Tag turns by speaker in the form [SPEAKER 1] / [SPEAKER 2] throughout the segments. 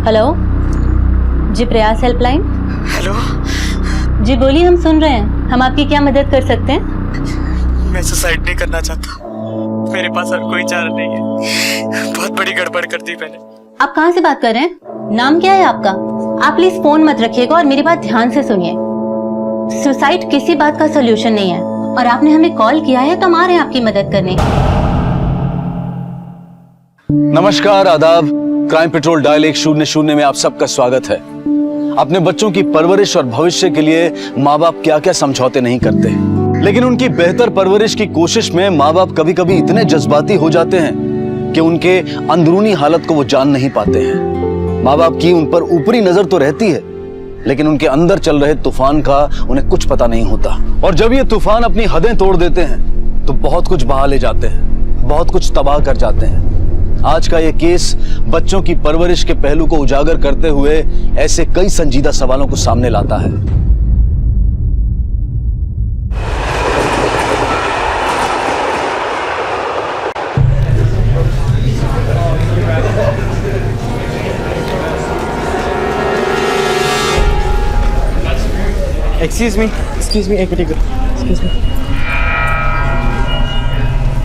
[SPEAKER 1] Hello जी, प्रयास helpline.
[SPEAKER 2] Hello
[SPEAKER 1] जी बोलिए, हम सुन रहे हैं। हम आपकी क्या मदद कर सकते हैं?
[SPEAKER 2] मैं सुसाइड नहीं करना चाहता, मेरे पास और कोई चारा नहीं है। बहुत बड़ी गड़बड़ कर दी मैंने।
[SPEAKER 1] आप कहाँ से बात कर रहे हैं? नाम क्या है आपका? आप प्लीज फोन मत रखिएगा और मेरी बात ध्यान से सुनिए। सुसाइड किसी बात का सोल्यूशन नहीं है और आपने हमें कॉल किया है तो हम आ रहे हैं आपकी मदद करने।
[SPEAKER 3] नमस्कार, आदाब। क्राइम पेट्रोल डायल 100 में आप सबका स्वागत है। अपने बच्चों की परवरिश और भविष्य के लिए माँ बाप क्या क्या समझौते नहीं करते, लेकिन उनकी बेहतर परवरिश की कोशिश में माँ बाप कभी कभी इतने जज्बाती हो जाते हैं कि उनके अंदरूनी हालत को वो जान नहीं पाते हैं। माँ बाप की उन पर ऊपरी नजर तो रहती है, लेकिन उनके अंदर चल रहे तूफान का उन्हें कुछ पता नहीं होता। और जब ये तूफान अपनी हदें तोड़ देते हैं तो बहुत कुछ बहा ले जाते हैं, बहुत कुछ तबाह कर जाते हैं। आज का ये केस बच्चों की परवरिश के पहलू को उजागर करते हुए ऐसे कई संजीदा सवालों को सामने लाता है।
[SPEAKER 2] एक्सक्यूज मी, एक मिनट। एक्सक्यूज मी,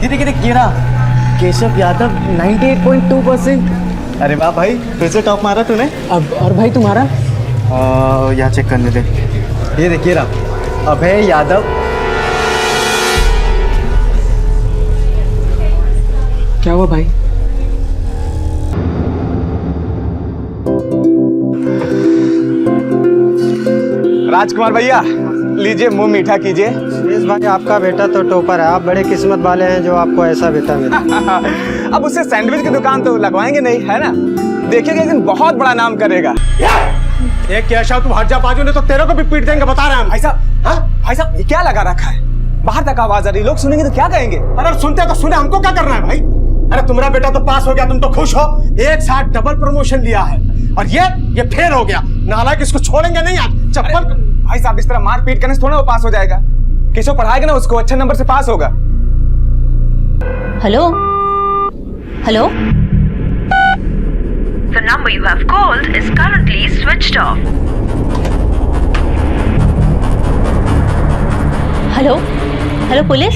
[SPEAKER 2] ये देखिए रहा केशव यादव 98.2%। अरे वाह भाई, फिर से टॉप मारा तूने।
[SPEAKER 4] अब और भाई तुम्हारा?
[SPEAKER 2] यहाँ चेक करने दे। ये देखिए रहा अभय यादव।
[SPEAKER 4] क्या हुआ भाई?
[SPEAKER 2] राजकुमार भैया, लीजिए, मुंह मीठा कीजिए।
[SPEAKER 5] सुरेश भाई, आपका बेटा तो टॉपर है। आप बड़े किस्मत वाले हैं जो आपको ऐसा बेटा मिला।
[SPEAKER 2] अब उससे सैंडविच की दुकान तो लगवाएंगे नहीं, है ना? देखिएगा एक दिन बहुत बड़ा नाम करेगा।
[SPEAKER 5] एक कैशव, तुम हट जा बाजू, नहीं तो तेरे को भी पीट देंगे, बता रहे हैं हम।
[SPEAKER 2] भाई साहब, हाँ भाई साहब, ये क्या लगा रखा है? बाहर तक आवाज आ रही, लोग सुनेंगे तो क्या कहेंगे?
[SPEAKER 5] अरे सुनते तो सुने, हमको क्या करना है भाई? अरे तुम्हारा बेटा तो पास हो गया, तुम तो खुश हो। एक साथ डबल प्रमोशन लिया है और ये फेल हो गया। नालायक, इसको छोड़ेंगे नहीं आज। चप्पल।
[SPEAKER 2] भाई साहब, इस तरह मार पीट करने से थोड़ा वो पास हो जाएगा। केशव पढ़ाएगा ना, उसको अच्छे नंबर से पास होगा।
[SPEAKER 1] Hello hello.
[SPEAKER 6] The number you have called is currently switched off.
[SPEAKER 1] Hello hello, police.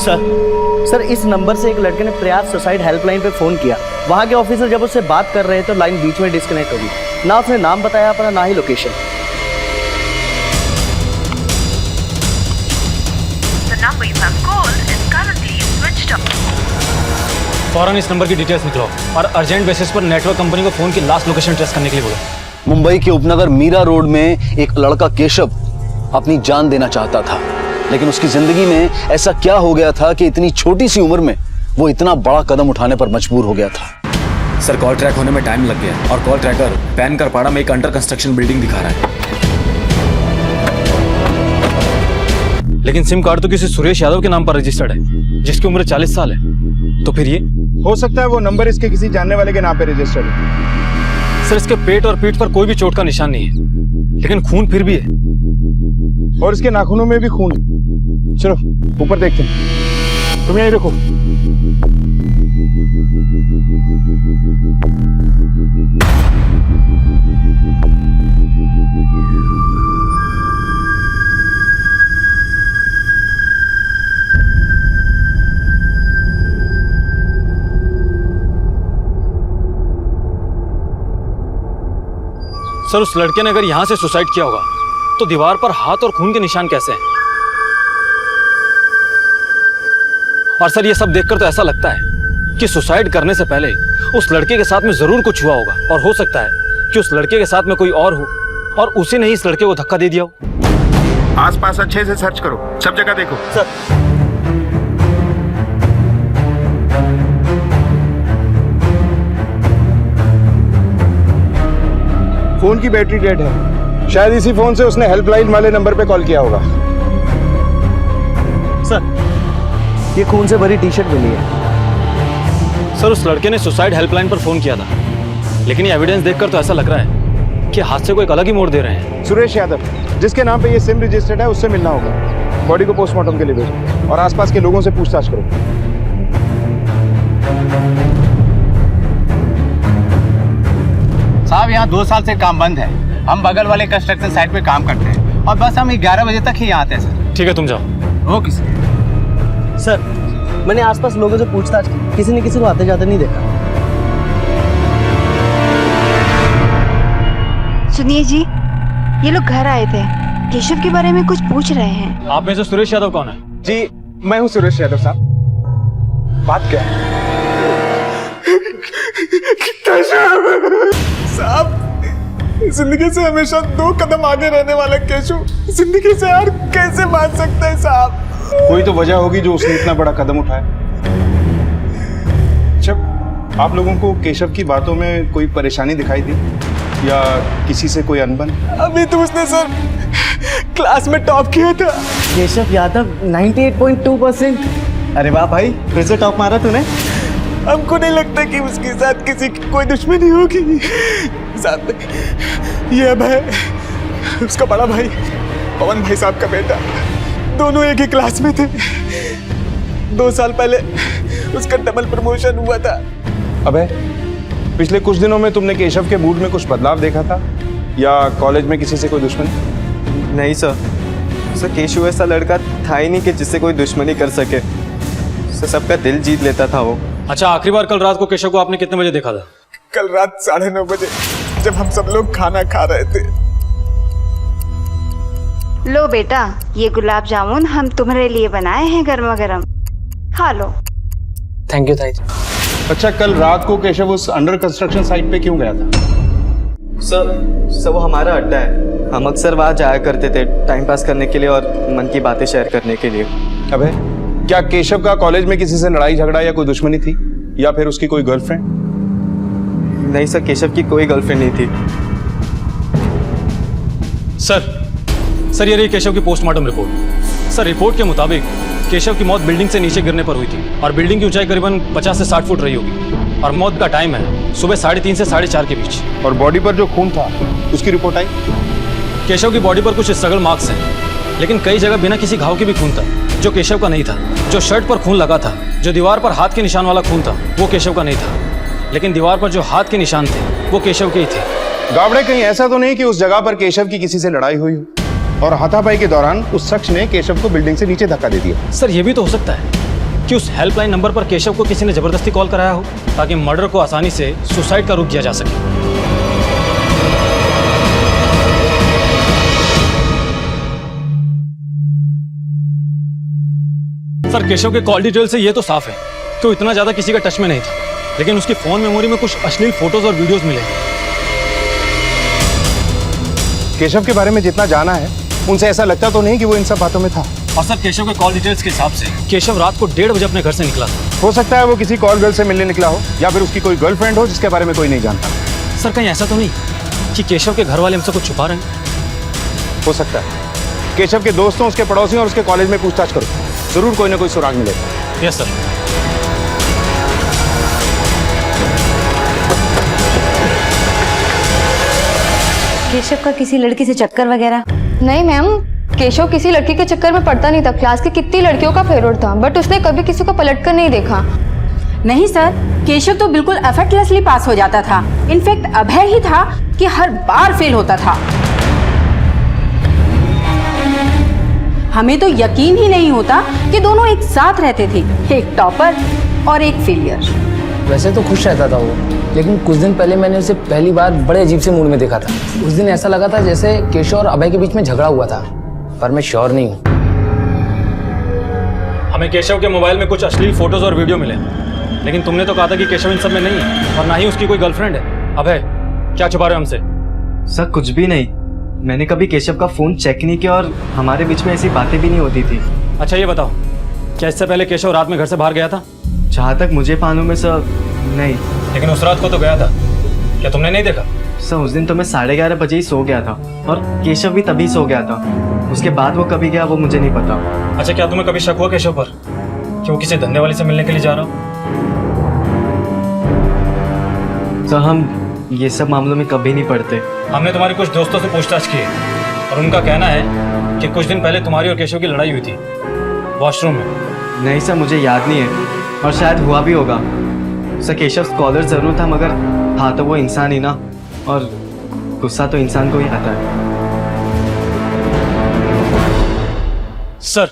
[SPEAKER 7] Sir इस नंबर से एक लड़के ने प्रयास सुसाइड हेल्पलाइन पे फोन किया। वहाँ के ऑफिसर जब उससे बात कर रहे थे तो लाइन बीच में डिस्कनेक्ट हो गई। ना उसने नाम बताया अपना, ना ही location.
[SPEAKER 6] The number you have called is currently switched off.
[SPEAKER 8] फौरन इस नंबर की डिटेल्स निकलो और अर्जेंट बेसिस पर नेटवर्क कंपनी को फोन की लास्ट लोकेशन ट्रेस करने के लिए बोलो।
[SPEAKER 3] मुंबई के उपनगर मीरा रोड में एक लड़का केशव अपनी जान देना चाहता था, लेकिन उसकी जिंदगी में ऐसा क्या हो गया था कि इतनी छोटी सी उम्र में वो इतना बड़ा कदम उठाने पर मजबूर हो गया था।
[SPEAKER 8] सर, कॉल ट्रैक होने में टाइम लग गया और कॉल ट्रैकर पैन करपाड़ा में एक अंडर कंस्ट्रक्शन बिल्डिंग दिखा रहा है, लेकिन सिम कार्ड तो किसी सुरेश यादव के नाम पर रजिस्टर्ड है जिसकी उम्र 40 साल है। तो फिर ये
[SPEAKER 5] हो सकता है वो नंबर इसके किसी जानने वाले के नाम पे रजिस्टर्ड है।
[SPEAKER 8] सर, इसके पेट और पीठ पर कोई भी चोट का निशान नहीं है, लेकिन खून फिर भी है
[SPEAKER 5] और इसके नाखूनों में भी खून। चलो ऊपर देखते हैं, तुम यहीं रखो।
[SPEAKER 8] सर, उस लड़के ने अगर यहां से सुसाइड किया होगा तो दीवार पर हाथ और खून के निशान कैसे हैं? और सर, ये सब देखकर तो ऐसा लगता है कि सुसाइड करने से पहले उस लड़के के साथ में जरूर कुछ हुआ होगा, और हो सकता है कि उस लड़के के साथ में कोई और हो और उसी ने ही इस लड़के को धक्का दे दिया हो।
[SPEAKER 5] आसपास अच्छे से सर्च करो, सब जगह देखो।
[SPEAKER 7] सर
[SPEAKER 5] फोन की बैटरी डेड है, शायद इसी फोन से उसने हेल्पलाइन वाले नंबर पे कॉल किया होगा।
[SPEAKER 7] सर ये खून से भरी टी शर्ट मिली है।
[SPEAKER 8] सर, उस लड़के ने सुसाइड हेल्पलाइन पर फोन किया था, लेकिन ये एविडेंस देखकर तो ऐसा लग रहा है कि हादसे को एक अलग ही मोड़ दे रहे हैं।
[SPEAKER 5] सुरेश यादव, जिसके नाम पे ये सिम रजिस्टर्ड है, उससे मिलना होगा। बॉडी को पोस्टमार्टम के लिए भेजो और आसपास के लोगों से पूछताछ करो।
[SPEAKER 9] साहब यहाँ 2 साल से काम बंद है। हम बगल वाले कंस्ट्रक्शन साइट पे काम करते हैं और बस हम 11 बजे तक ही यहाँ आते हैं सर।
[SPEAKER 8] ठीक है, तुम जाओ।
[SPEAKER 9] Okay sir.
[SPEAKER 7] सर मैंने आसपास लोगों से पूछताछ की, किसी ने किसी को आते जाते नहीं देखा।
[SPEAKER 10] सुनिए जी, ये लोग घर आए थे, केशव के बारे में कुछ पूछ रहे हैं।
[SPEAKER 8] आप में से सुरेश यादव कौन है?
[SPEAKER 5] जी मैं हूँ सुरेश यादव साहब। बात क्या है? साहब जिंदगी से हमेशा 2 कदम आगे रहने वाला केशव जिंदगी से हार कैसे मान सकता है साहब?
[SPEAKER 11] कोई तो वजह होगी जो उसने इतना बड़ा कदम उठाया। जब आप लोगों को केशव की बातों में कोई परेशानी दिखाई दी या किसी से कोई अनबन?
[SPEAKER 5] अभी तो उसने सर क्लास में टॉप किया था।
[SPEAKER 7] केशव यादव 98.2%। अरे वाह भाई, फिर से टॉप मारा तूने।
[SPEAKER 5] हमको नहीं लगता कि उसके साथ किसी की कोई दुश्मनी होगी। साहब ये अब है उसका बड़ा भाई पवन भाई साहब का बेटा, दोनों एक ही क्लास में थे। 2 साल पहले उसका डबल प्रमोशन हुआ था।
[SPEAKER 11] अबे पिछले कुछ दिनों में तुमने केशव के मूड में कुछ बदलाव देखा था या कॉलेज में किसी से कोई दुश्मनी?
[SPEAKER 12] नहीं सर, केशव ऐसा लड़का था ही नहीं कि जिससे कोई दुश्मनी कर सके। सर सबका दिल जीत लेता था वो।
[SPEAKER 8] अच्छा, आखिरी बार कल रात को केशव को आपने कितने बजे देखा था?
[SPEAKER 5] कल रात 9:30 बजे जब हम सब लोग खाना खा रहे थे।
[SPEAKER 10] लो बेटा, ये गुलाब जामुन हम तुम्हारे लिए बनाए हैं गर्मा गर्म, खा लो।
[SPEAKER 4] थैंक यू ताई।
[SPEAKER 11] अच्छा, कल रात को केशव उस अंडर कंस्ट्रक्शन साइट पे क्यों गया था?
[SPEAKER 12] सर वो हमारा अड्डा है, हम अक्सर वहाँ जाया करते थे टाइम पास करने के लिए और मन की बातें शेयर करने के लिए।
[SPEAKER 11] अबे क्या केशव का कॉलेज में किसी से लड़ाई झगड़ा या कोई दुश्मनी थी या फिर उसकी कोई गर्लफ्रेंड?
[SPEAKER 12] नहीं सर, केशव की कोई गर्लफ्रेंड नहीं थी।
[SPEAKER 8] सर ये रही केशव की पोस्टमार्टम रिपोर्ट। सर रिपोर्ट के मुताबिक केशव की मौत बिल्डिंग से नीचे गिरने पर हुई थी और बिल्डिंग की ऊंचाई करीबन 50 से 60 फुट रही होगी और मौत का टाइम है सुबह 3:30 से 4:30 के बीच।
[SPEAKER 11] और बॉडी पर जो खून था उसकी रिपोर्ट आई?
[SPEAKER 8] केशव की बॉडी पर कुछ स्ट्रगल मार्क्स हैं, लेकिन कई जगह बिना किसी घाव के भी खून था जो केशव का नहीं था। जो शर्ट पर खून लगा था, जो दीवार पर हाथ के निशान वाला खून था, वो केशव का नहीं था, लेकिन दीवार पर जो हाथ के निशान थे वो केशव के ही थे।
[SPEAKER 11] गावड़े, कहीं ऐसा तो नहीं कि उस जगह पर केशव की किसी से लड़ाई हुई हो और हाथापाई के दौरान उस शख्स ने केशव को बिल्डिंग से नीचे धक्का दे दिया?
[SPEAKER 8] सर ये भी तो हो सकता है कि उस हेल्पलाइन नंबर पर केशव को किसी ने जबरदस्ती कॉल कराया हो ताकि मर्डर को आसानी से सुसाइड का रूप दिया जा सके। सर केशव के कॉल डिटेल से ये तो साफ है कि वो इतना ज्यादा किसी का टच में नहीं था, लेकिन उसकी फोन मेमोरी में कुछ अश्लील फोटोज और वीडियोस मिले।
[SPEAKER 11] केशव के बारे में जितना जाना है उनसे ऐसा लगता तो नहीं कि वो इन सब बातों में था।
[SPEAKER 8] और सर केशव के कॉल डिटेल्स के हिसाब से केशव रात को 1:30 बजे अपने घर से निकला था।
[SPEAKER 11] हो सकता है वो किसी कॉल गर्ल से मिलने निकला हो या फिर उसकी कोई गर्लफ्रेंड हो जिसके बारे में कोई नहीं जानता।
[SPEAKER 8] सर कहीं ऐसा तो नहीं कि केशव के घर वाले हमसे कुछ छुपा रहे हैं?
[SPEAKER 11] हो सकता है। केशव के दोस्तों, उसके पड़ोसियों और उसके कॉलेज में पूछताछ करो, जरूर कोई ना कोई सुराग मिलेगा।
[SPEAKER 8] Yes sir.
[SPEAKER 1] केशव का किसी लड़की से चक्कर वगैरह?
[SPEAKER 13] नहीं मैम, केशव किसी लड़की के चक्कर में पड़ता नहीं था। क्लास की कितनी लड़कियों का फेवरेट था, बट उसने कभी किसी को पलट कर नहीं देखा।
[SPEAKER 1] नहीं सर, केशव तो बिल्कुल एफर्टलेसली पास हो जाता था। इनफैक्ट अभय ही था कि हर बार फेल होता था। हमें तो यकीन ही नहीं होता कि दोनों एक साथ रहते थे, एक टॉपर और एक फेलियर।
[SPEAKER 4] वैसे तो खुश रहता था वो, लेकिन कुछ दिन पहले मैंने उसे पहली बार बड़े अजीब से मूड में देखा था। उस दिन ऐसा लगा था जैसे केशव और अभय के बीच में झगड़ा हुआ था, पर मैं श्योर नहीं हूँ।
[SPEAKER 8] हमें केशव के मोबाइल में कुछ अश्लील फोटोज और वीडियो मिले, लेकिन तुमने तो कहा था कि केशव इन सब में नहीं है और ना ही उसकी कोई गर्लफ्रेंड है। अभय क्या छुपा रहे हो हमसे?
[SPEAKER 12] सर कुछ भी नहीं, मैंने कभी केशव का फोन चेक नहीं किया और हमारे बीच में ऐसी बातें भी नहीं होती थी।
[SPEAKER 8] अच्छा ये बताओ, क्या इससे पहले केशव रात में घर से बाहर गया था?
[SPEAKER 12] जहाँ तक मुझे मालूम है सर नहीं।
[SPEAKER 8] लेकिन उस रात को तो गया था, क्या तुमने नहीं देखा?
[SPEAKER 12] सर उस दिन तो मैं 11:30 बजे ही सो गया था और केशव भी तभी सो गया था। उसके बाद वो कभी गया वो मुझे नहीं पता।
[SPEAKER 8] अच्छा क्या तुम्हें कभी शक हुआ केशव पर कि वो किसी धंधे वाले से मिलने के लिए जा रहा हो?
[SPEAKER 12] सर हम ये सब मामलों में कभी नहीं पड़ते।
[SPEAKER 8] हमने तुम्हारे कुछ दोस्तों से पूछताछ की और उनका कहना है कि कुछ दिन पहले तुम्हारी और केशव की लड़ाई हुई थी वॉशरूम में।
[SPEAKER 12] नहीं सर मुझे याद नहीं है और शायद हुआ भी होगा। सर केशव स्कॉलर जरूर था मगर था तो वो इंसान ही ना। और गुस्सा तो इंसान को ही आता है।
[SPEAKER 8] सर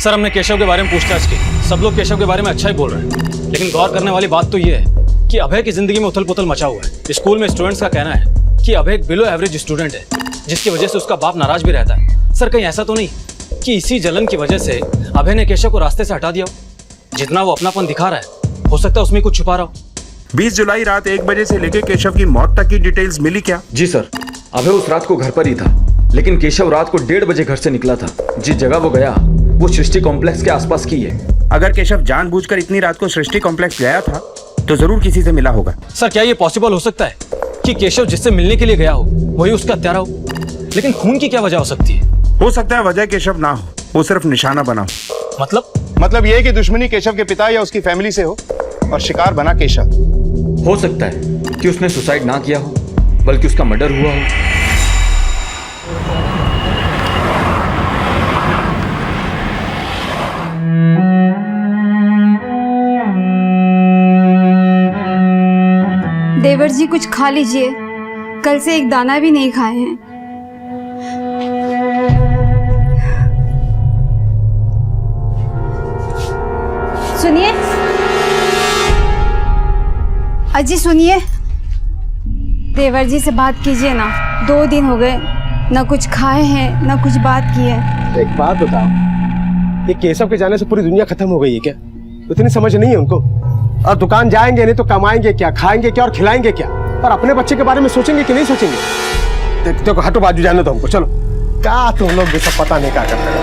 [SPEAKER 8] हमने केशव के बारे में पूछताछ की। सब लोग केशव के बारे में अच्छा ही बोल रहे हैं, लेकिन गौर करने वाली बात तो ये है कि अभय की जिंदगी में उथल पुथल मचा हुआ है। स्कूल में स्टूडेंट्स का कहना है कि अभय एक बिलो एवरेज स्टूडेंट है, जिसकी वजह से उसका बाप नाराज भी रहता है। सर कहीं ऐसा तो नहीं कि इसी जलन की वजह से अभय ने केशव को रास्ते से हटा दिया हो? जितना वो अपनापन दिखा रहा है, हो सकता है उसमें कुछ छुपा रहा हो।
[SPEAKER 11] 20 जुलाई रात 1 बजे से लेकर केशव की मौत तक की डिटेल्स मिली क्या?
[SPEAKER 14] जी सर, अभय उस रात को घर पर ही था, लेकिन केशव रात को 1:30 बजे घर से निकला था। जिस जगह वो गया वो सृष्टि कॉम्प्लेक्स के आसपास की है।
[SPEAKER 11] अगर केशव जानबूझकर इतनी रात को सृष्टि कॉम्प्लेक्स गया था तो जरूर किसी से मिला होगा।
[SPEAKER 8] सर क्या ये पॉसिबल हो सकता है कि केशव जिससे मिलने के लिए गया हो वही उसका हत्यारा हो? लेकिन खून की क्या वजह हो सकती है?
[SPEAKER 11] हो सकता है वजह केशव ना हो, वो सिर्फ निशाना बना हो।
[SPEAKER 8] मतलब
[SPEAKER 11] ये कि दुश्मनी केशव के पिता या उसकी फैमिली से हो और शिकार बना केशव।
[SPEAKER 14] हो सकता है कि उसने सुसाइड ना किया हो, बल्कि उसका मर्डर हुआ हो।
[SPEAKER 10] देवर जी कुछ खा लीजिए, कल से एक दाना भी नहीं खाए हैं। सुनिए अजी, सुनिए, देवर जी से बात कीजिए ना। 2 दिन हो गए, ना कुछ खाए हैं ना कुछ बात की है।
[SPEAKER 5] एक बात बताओ, ये केशव के जाने से पूरी दुनिया खत्म हो गई है क्या? इतनी समझ नहीं है उनको। और दुकान जाएंगे नहीं तो कमाएंगे क्या, खाएंगे क्या और खिलाएंगे क्या? और अपने बच्चे के बारे में सोचेंगे कि नहीं सोचेंगे? देखो हटो, बाजू जाने दो हमको, चलो। क्या तुम लोग भी सब पता नहीं क्या करते हो।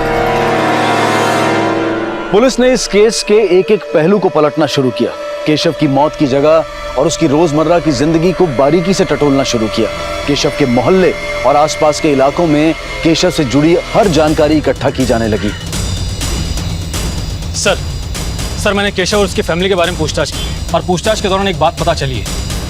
[SPEAKER 3] पुलिस ने इस केस के एक एक पहलू को पलटना शुरू किया। केशव की मौत की जगह और उसकी रोजमर्रा की जिंदगी को बारीकी से टटोलना शुरू किया। केशव के मोहल्ले और आसपास के इलाकों में केशव से जुड़ी हर जानकारी इकट्ठा की जाने लगी।
[SPEAKER 8] सर मैंने केशव और उसकी फैमिली के बारे में पूछताछ की, और पूछताछ के दौरान एक बात पता चली है।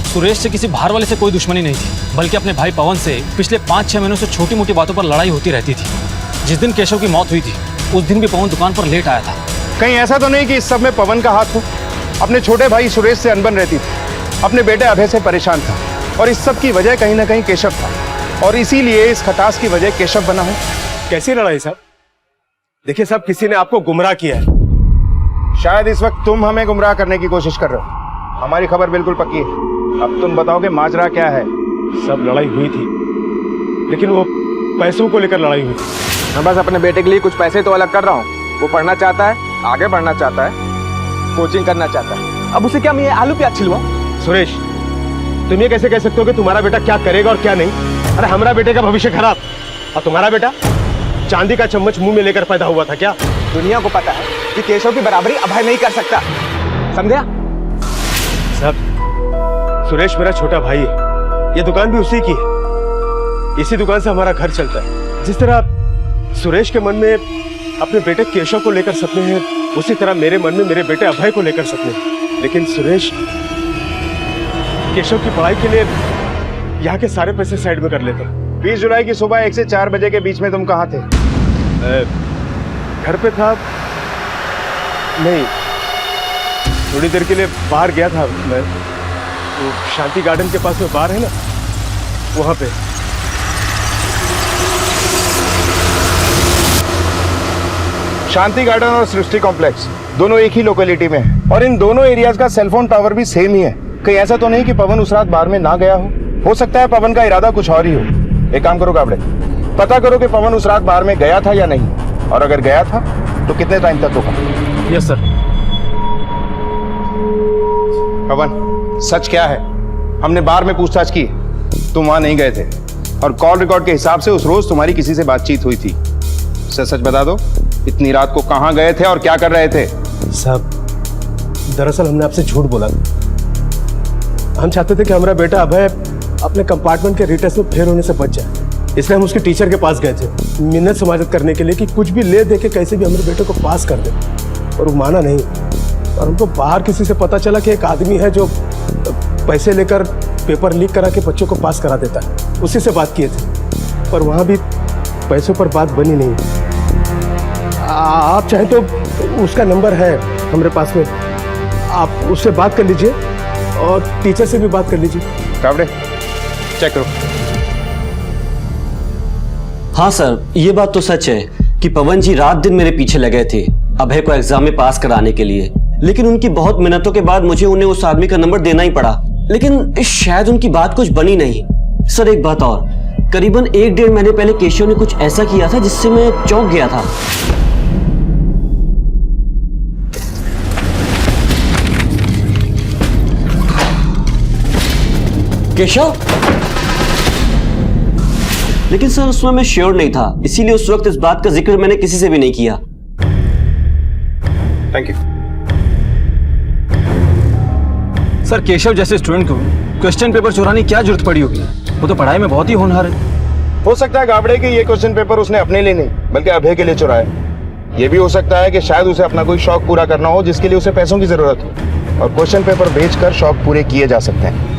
[SPEAKER 8] सुरेश से किसी बाहर वाले से कोई दुश्मनी नहीं थी, बल्कि अपने भाई पवन से पिछले 5-6 महीनों से छोटी मोटी बातों पर लड़ाई होती रहती थी। जिस दिन केशव की मौत हुई थी उस दिन भी पवन दुकान पर लेट आया था।
[SPEAKER 11] कहीं ऐसा तो नहीं कि इस सब में पवन का हाथ हो? अपने छोटे भाई सुरेश से अनबन रहती थी, अपने बेटे अभय से परेशान था, और इस सब की वजह कहीं ना कहीं केशव था, और इसीलिए इस खटास की वजह केशव बना है।
[SPEAKER 5] कैसी लड़ाई साहब? देखिए साहब, किसी ने आपको गुमराह किया है।
[SPEAKER 11] शायद इस वक्त तुम हमें गुमराह करने की कोशिश कर रहे हो। हमारी खबर बिल्कुल पक्की है। अब तुम बताओगे माजरा क्या है?
[SPEAKER 5] सब लड़ाई हुई थी, लेकिन वो पैसों को लेकर लड़ाई हुई थी।
[SPEAKER 9] मैं बस अपने बेटे के लिए कुछ पैसे तो अलग कर रहा हूँ। वो पढ़ना चाहता है, आगे बढ़ना चाहता है, कोचिंग करना चाहता है। अब उसे क्या मैं आलू प्याज छिलवा?
[SPEAKER 5] सुरेश, तुम ये कैसे कह सकते हो कि तुम्हारा बेटा क्या करेगा और क्या नहीं? अरे हमारा बेटे का भविष्य खराब, और तुम्हारा बेटा चांदी का चम्मच मुंह में लेकर पैदा हुआ था क्या?
[SPEAKER 9] दुनिया को पता है कि केशव की बराबरी अभय नहीं कर सकता, समझा?
[SPEAKER 5] सब सुरेश मेरा छोटा भाई है, ये दुकान भी उसी की है। इसी दुकान से हमारा घर चलता है। जिस तरह सुरेश के मन में अपने बेटे केशव को लेकर सपने हैं, उसी तरह मेरे मन में मेरे बेटे अभय को लेकर सपने हैं। लेकिन सुरेश केशव की पढ़ाई के लिए यहाँ के सारे पैसे साइड में कर लेता।
[SPEAKER 11] 20 जुलाई की सुबह 1 से 4 बजे के बीच में तुम कहाँ थे?
[SPEAKER 5] घर पे था। नहीं, थोड़ी देर के लिए बाहर गया था मैं। तो शांति गार्डन के पास में बार है ना, वहां पे।
[SPEAKER 11] शांति गार्डन और सृष्टि कॉम्प्लेक्स दोनों एक ही लोकेलिटी में है, और इन दोनों एरियाज का सेलफोन टावर भी सेम ही है। कहीं ऐसा तो नहीं कि पवन उस रात बार में ना गया हो सकता है पवन का इरादा कुछ और ही हो। एक काम करो काबड़े, पता करो कि पवन उस रात बार में गया था या नहीं, और अगर गया था तो कितने टाइम तक होगा।
[SPEAKER 8] Yes sir.
[SPEAKER 11] पवन, सच क्या है? हमने बार में पूछताछ की, तुम वहां नहीं गए थे, और कॉल रिकॉर्ड के हिसाब से उस रोज तुम्हारी किसी से बातचीत हुई थी। सच बता दो, इतनी रात को कहां गए थे और क्या कर रहे थे?
[SPEAKER 5] साहब, दरअसल हमने आपसे झूठ बोला। हम चाहते थे कि हमारा बेटा अभय अपने कंपार्टमेंट के रिटेस्ट में फेल होने से बच जाए, इसलिए हम उसके टीचर के पास गए थे मिन्नत समाजत करने के लिए कि कुछ भी ले दे के कैसे भी हमारे बेटे को पास कर दे, और वो माना नहीं। और हमको बाहर किसी से पता चला कि एक आदमी है जो पैसे लेकर पेपर लीक करा के बच्चों को पास करा देता है। उसी से बात किए थे, पर वहाँ भी पैसों पर बात बनी नहीं। आप चाहें तो उसका नंबर है हमारे पास में, आप उससे बात कर लीजिए और टीचर से भी बात कर लीजिए।
[SPEAKER 11] काबड़े,
[SPEAKER 5] चेक करो।
[SPEAKER 7] हाँ सर, ये बात तो सच है कि पवन जी रात दिन मेरे पीछे लगे थे अभय को एग्जाम में पास कराने के लिए, लेकिन उनकी बहुत मेहनतों के बाद मुझे उन्हें उस आदमी का नंबर देना ही पड़ा, लेकिन शायद उनकी बात कुछ बनी नहीं। सर एक बात और, करीबन 1-1.5 महीने पहले केशव ने कुछ ऐसा किया था जिससे मैं चौंक गया था। केशव? लेकिन सर उसमें मैं श्योर नहीं था, इसीलिए उस वक्त इस बात का जिक्र मैंने किसी से भी नहीं किया।
[SPEAKER 5] Thank you.
[SPEAKER 8] सर केशव जैसे स्टूडेंट को क्वेश्चन पेपर चुराने की क्या जरूरत पड़ी होगी? वो तो पढ़ाई में बहुत ही होनहार है।
[SPEAKER 11] हो सकता है गाबड़े कि ये क्वेश्चन पेपर उसने अपने लिए नहीं बल्कि अभय के लिए चुराया। ये भी हो सकता है कि शायद उसे अपना कोई शौक पूरा करना हो जिसके लिए उसे पैसों की जरूरत हो, और क्वेश्चन पेपर बेचकर शौक पूरे किए जा सकते हैं।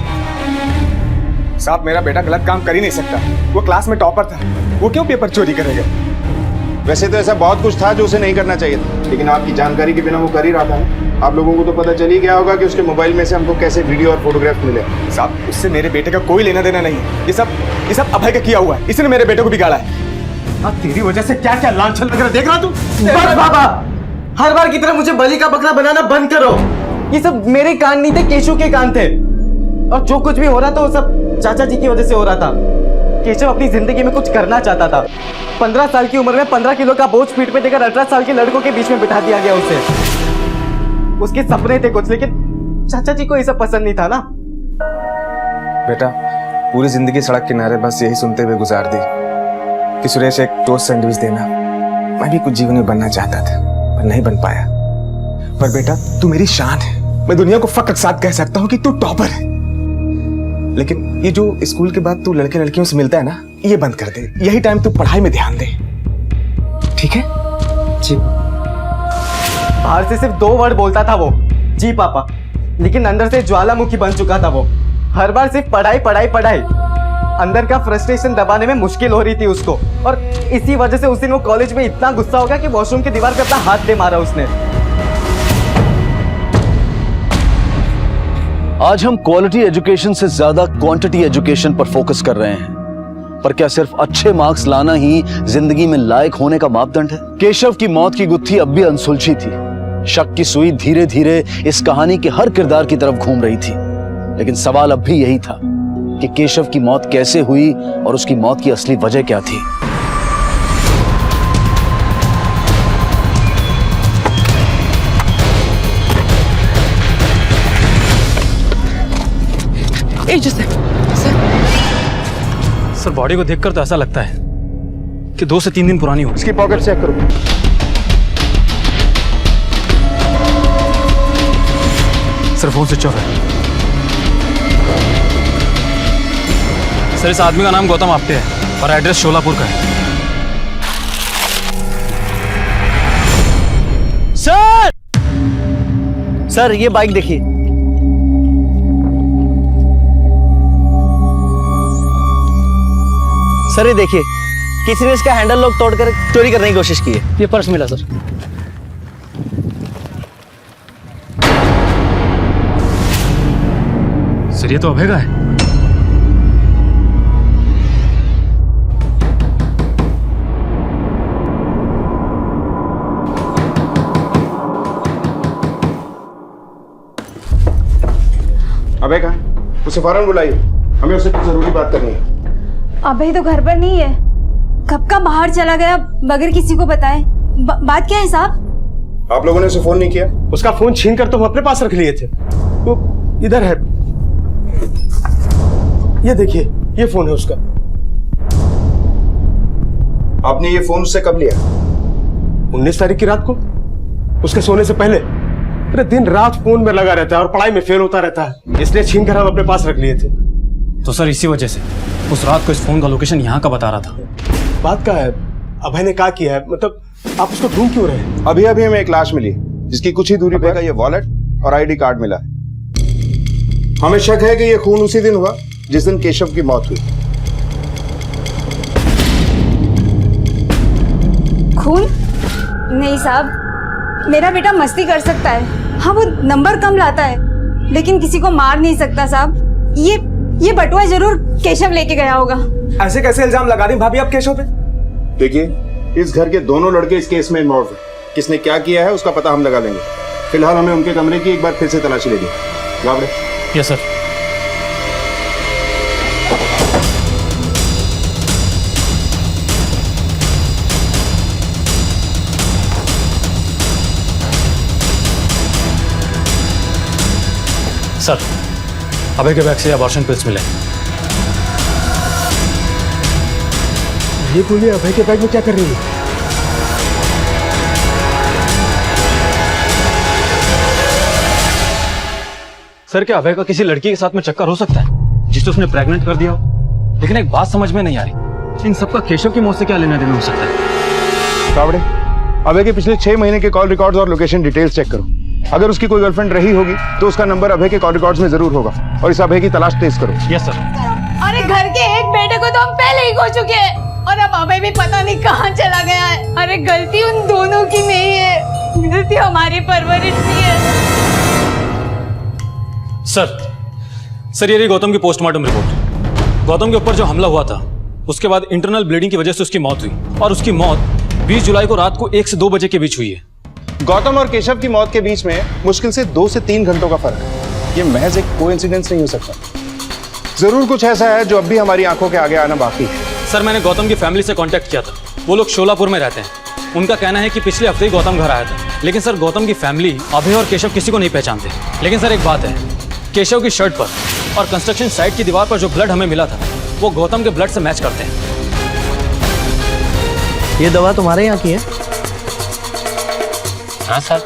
[SPEAKER 5] साहब मेरा बेटा गलत काम कर ही नहीं सकता, वो क्लास में टॉपर था, वो क्यों पेपर चोरी करेगा?
[SPEAKER 11] वैसे तो ऐसा बहुत कुछ था जो उसे नहीं करना चाहिए था, लेकिन आपकी जानकारी के बिना वो कर ही रहा था। आप लोगों को तो पता चल ही गया होगा कि उसके मोबाइल में से हमको कैसे वीडियो और फोटोग्राफ मिले।
[SPEAKER 5] साहब उससे मेरे बेटे का कोई लेना देना नहीं है, ये सब अभय का किया हुआ है, इसने मेरे बेटे को बिगाड़ा है। तेरी वजह से क्या क्या लांछन लग रहा है, देख रहा तू?
[SPEAKER 12] बस बाबा, हर बार की तरह मुझे बलि का बकरा बनाना बंद करो। ये सब मेरे कान नहीं थे, केशव के कान थे, और जो कुछ भी हो रहा था वो सब चाचा जी की वजह से हो रहा था। केशव अपनी जिंदगी में कुछ करना चाहता था। 15 साल की उम्र में 15 किलो का बोझ पीठ पे देकर 18 साल के लड़कों के बीच में बिठा दिया गया उसे। उसके सपने थे कुछ, लेकिन चाचा जी को ये सब पसंद नहीं था ना।
[SPEAKER 5] बेटा पूरी जिंदगी सड़क किनारे बस यही सुनते हुए गुजार दी कि सुरेश एक टोस्ट सैंडविच देना। मैं भी कुछ जीवन में बनना चाहता था पर नहीं बन पाया। पर बेटा तू मेरी शान है, मैं दुनिया को फख्र के साथ कह सकता हूँ कि तू टॉपर है। लेकिन ये जो स्कूल के बाद तू लड़के लड़कियों से मिलता है ना, ये बंद कर दे। यही टाइम तू पढ़ाई में ध्यान दे, ठीक है?
[SPEAKER 12] जी। बाहर से सिर्फ 2 वर्ड बोलता था वो, जी पापा, लेकिन अंदर से ज्वालामुखी बन चुका था वो। हर बार सिर्फ पढ़ाई पढ़ाई पढ़ाई। अंदर का फ्रस्ट्रेशन दबाने में मुश्किल हो रही थी उसको, और इसी वजह से उस दिन वो कॉलेज में इतना गुस्सा हो गया कि वॉशरूम की दीवार पे अपना हाथ दे मारा उसने।
[SPEAKER 3] आज हम क्वालिटी एजुकेशन से ज्यादा क्वांटिटी एजुकेशन पर फोकस कर रहे हैं। पर क्या सिर्फ अच्छे मार्क्स लाना ही जिंदगी में लायक होने का मापदंड है? केशव की मौत की गुत्थी अब भी अनसुलझी थी। शक की सुई धीरे धीरे इस कहानी के हर किरदार की तरफ घूम रही थी, लेकिन सवाल अब भी यही था कि केशव की मौत कैसे हुई और उसकी मौत की असली वजह क्या थी।
[SPEAKER 8] सर बॉडी को देखकर तो ऐसा लगता है कि 2 से 3 दिन पुरानी हो।
[SPEAKER 11] इसकी पॉकेट चेक करो।
[SPEAKER 8] सर फोन स्विच ऑफ है। सर इस आदमी का नाम गौतम आप्टे है और एड्रेस शोलापुर का है।
[SPEAKER 7] सर ये बाइक देखिए। सर ये देखिए, किसी ने इसका हैंडल लॉक तोड़कर चोरी करने की कोशिश की है।
[SPEAKER 8] ये पर्स मिला सर। सर ये तो अभय का है।
[SPEAKER 11] अबे कहाँ है? उसे फौरन बुलाइए, हमें उससे कुछ जरूरी बात करनी है।
[SPEAKER 10] अभय तो घर पर नहीं है, कब का बाहर चला गया बगैर किसी को बताए। बात क्या है साहब?
[SPEAKER 11] आप लोगों ने उसे फोन नहीं किया?
[SPEAKER 5] उसका फोन छीन कर तो हम अपने पास रख लिए थे। वो इधर है, ये देखिए, ये फोन है उसका।
[SPEAKER 11] आपने ये फोन उससे कब लिया?
[SPEAKER 5] 19 तारीख की रात को, उसके सोने से पहले। अरे दिन रात फोन में लगा रहता है और पढ़ाई में फेल होता रहता है, इसलिए छीन कर हम अपने पास रख लिए थे।
[SPEAKER 8] तो सर इसी वजह से उस रात को इस फोन का लोकेशन यहाँ का बता रहा था।
[SPEAKER 5] बात क्या है? अभय ने क्या किया है? मतलब आप उसको ढूंढ क्यों रहे हैं?
[SPEAKER 11] अभी अभी हमें एक लाश मिली जिसकी कुछ ही दूरी पर ये वॉलेट और आईडी कार्ड मिला है। हमें शक है कि ये खून उसी दिन हुआ जिस दिन केशव की मौत हुई।
[SPEAKER 10] खून? नहीं साहब, मेरा बेटा मस्ती कर सकता है। हाँ वो नंबर कम लाता है, लेकिन किसी को मार नहीं सकता साहब। ये ये बटुआ जरूर केशव लेके गया होगा।
[SPEAKER 9] ऐसे कैसे इल्जाम लगा रही भाभी आप केशव पे?
[SPEAKER 11] देखिए, इस घर के दोनों लड़के इस केस में इन्वॉल्व हैं। किसने क्या किया है उसका पता हम लगा लेंगे। फिलहाल हमें उनके कमरे की एक बार फिर से तलाशी लेनी। Gawde.
[SPEAKER 8] Yes sir. Sir, Abhay के बैग से अबॉर्शन पिल्स मिले।
[SPEAKER 9] ये गोली अभय के बैग में क्या कर रही है?
[SPEAKER 8] सर, क्या अभय का किसी लड़की के साथ में चक्कर हो सकता है जिससे उसने प्रेग्नेंट कर दिया हो? लेकिन एक बात समझ में नहीं आ रही, इन सबका केशव की मौत से क्या लेना देना हो सकता है?
[SPEAKER 11] गावड़े, अभय के पिछले 6 महीने के कॉल रिकॉर्ड्स और लोकेशन डिटेल्स चेक करो। अगर उसकी कोई गर्लफ्रेंड रही होगी तो उसका नंबर अभय के कॉल रिकॉर्ड्स में जरूर होगा और इस अभय की तलाश तेज करो।
[SPEAKER 8] Yes sir.
[SPEAKER 10] अरे घर के एक बेटे को तो हम पहले ही खो चुके हैं और अब अभय भी पता नहीं कहाँ चला गया है। अरे गलती उन दोनों की नहीं है, गलती हमारी परवरिश की है।
[SPEAKER 8] सर ये रही गौतम की पोस्टमार्टम रिपोर्ट। गौतम के ऊपर जो हमला हुआ था उसके बाद इंटरनल ब्लीडिंग की वजह से उसकी मौत हुई और उसकी मौत 20 जुलाई को रात को 1 से 2 बजे के बीच हुई है।
[SPEAKER 11] गौतम और केशव की मौत के बीच में मुश्किल से 2 से 3 घंटों का फर्क है। ये महज एक कोइंसिडेंस नहीं हो सकता। जरूर कुछ ऐसा है जो अब भी हमारी आंखों के आगे आना बाकी है।
[SPEAKER 8] सर, मैंने गौतम की फैमिली से कांटेक्ट किया था। वो लोग शोलापुर में रहते हैं। उनका कहना है कि पिछले हफ्ते ही गौतम घर आया था। लेकिन सर, गौतम की फैमिली अभय और केशव किसी को नहीं पहचानते। लेकिन सर, एक बात है, केशव की शर्ट पर और कंस्ट्रक्शन साइट की दीवार पर जो ब्लड हमें मिला था वो गौतम के ब्लड से मैच करते हैं।
[SPEAKER 12] ये दवा तुम्हारे यहाँ की है?
[SPEAKER 15] हाँ सर,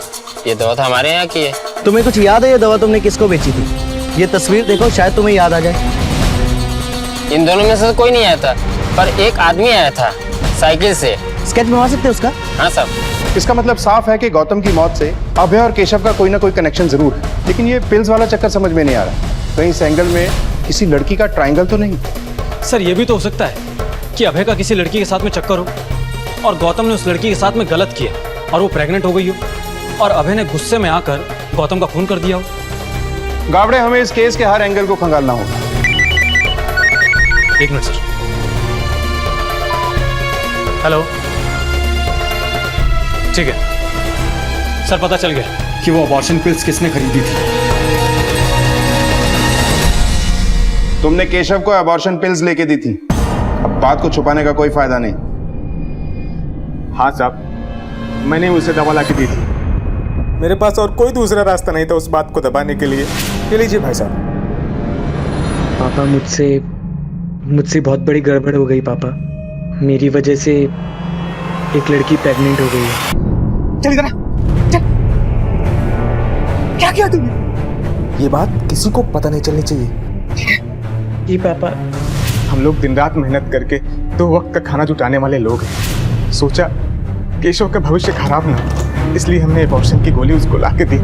[SPEAKER 15] ये दवा तो हमारे यहाँ की है।
[SPEAKER 12] तुम्हें कुछ याद है ये दवा तुमने किसको बेची थी? ये तस्वीर देखो, शायद तुम्हें याद आ जाए।
[SPEAKER 15] इन दोनों में से कोई नहीं आया था, पर एक आदमी आया था साइकिल से।
[SPEAKER 12] स्केच बनवा सकते हो उसका?
[SPEAKER 15] हाँ सर।
[SPEAKER 11] इसका मतलब साफ है कि गौतम की मौत से अभय और केशव का कोई ना कोई कनेक्शन जरूर है। लेकिन ये पिल्स वाला चक्कर समझ में नहीं आ रहा। कहीं इस एंगल में किसी लड़की का ट्रायंगल तो नहीं?
[SPEAKER 8] सर, ये भी तो हो सकता है कि अभय का किसी लड़की के साथ में चक्कर हो और गौतम ने उस लड़की के साथ में गलत किया और वो प्रेग्नेंट हो गई हो और अभय ने गुस्से में आकर गौतम का खून कर दिया हो।
[SPEAKER 11] गावड़े, हमें इस केस के हर एंगल को खंगालना होगा।
[SPEAKER 8] 1 मिनट सर। हेलो, ठीक है सर, पता चल गया कि वो अबॉर्शन पिल्स किसने खरीदी थी।
[SPEAKER 11] तुमने केशव को अबॉर्शन पिल्स लेके दी थी। अब बात को छुपाने का कोई फायदा नहीं।
[SPEAKER 5] हाँ साहब, मैंने उसे दवा ला के दी थी। मेरे पास और कोई दूसरा रास्ता नहीं था उस बात को दबाने के लिए। ये लीजिए भाई साहब।
[SPEAKER 12] पापा, मुझसे बहुत बड़ी गड़बड़ हो गई पापा। मेरी वजह से एक लड़की प्रेग्नेंट हो गई है।
[SPEAKER 5] चल इधर आ, चल। क्या किया तुमने? ये बात किसी को पता नहीं चलनी चाहिए।
[SPEAKER 12] जी पापा।
[SPEAKER 5] हम लोग दिन रात मेहनत करके 2 वक्त का खाना जुटाने वाले लोग हैं। सोचा केशव का भविष्य खराब ना हो, इसलिए हमने अबॉर्शन की गोली उसको ला के दी।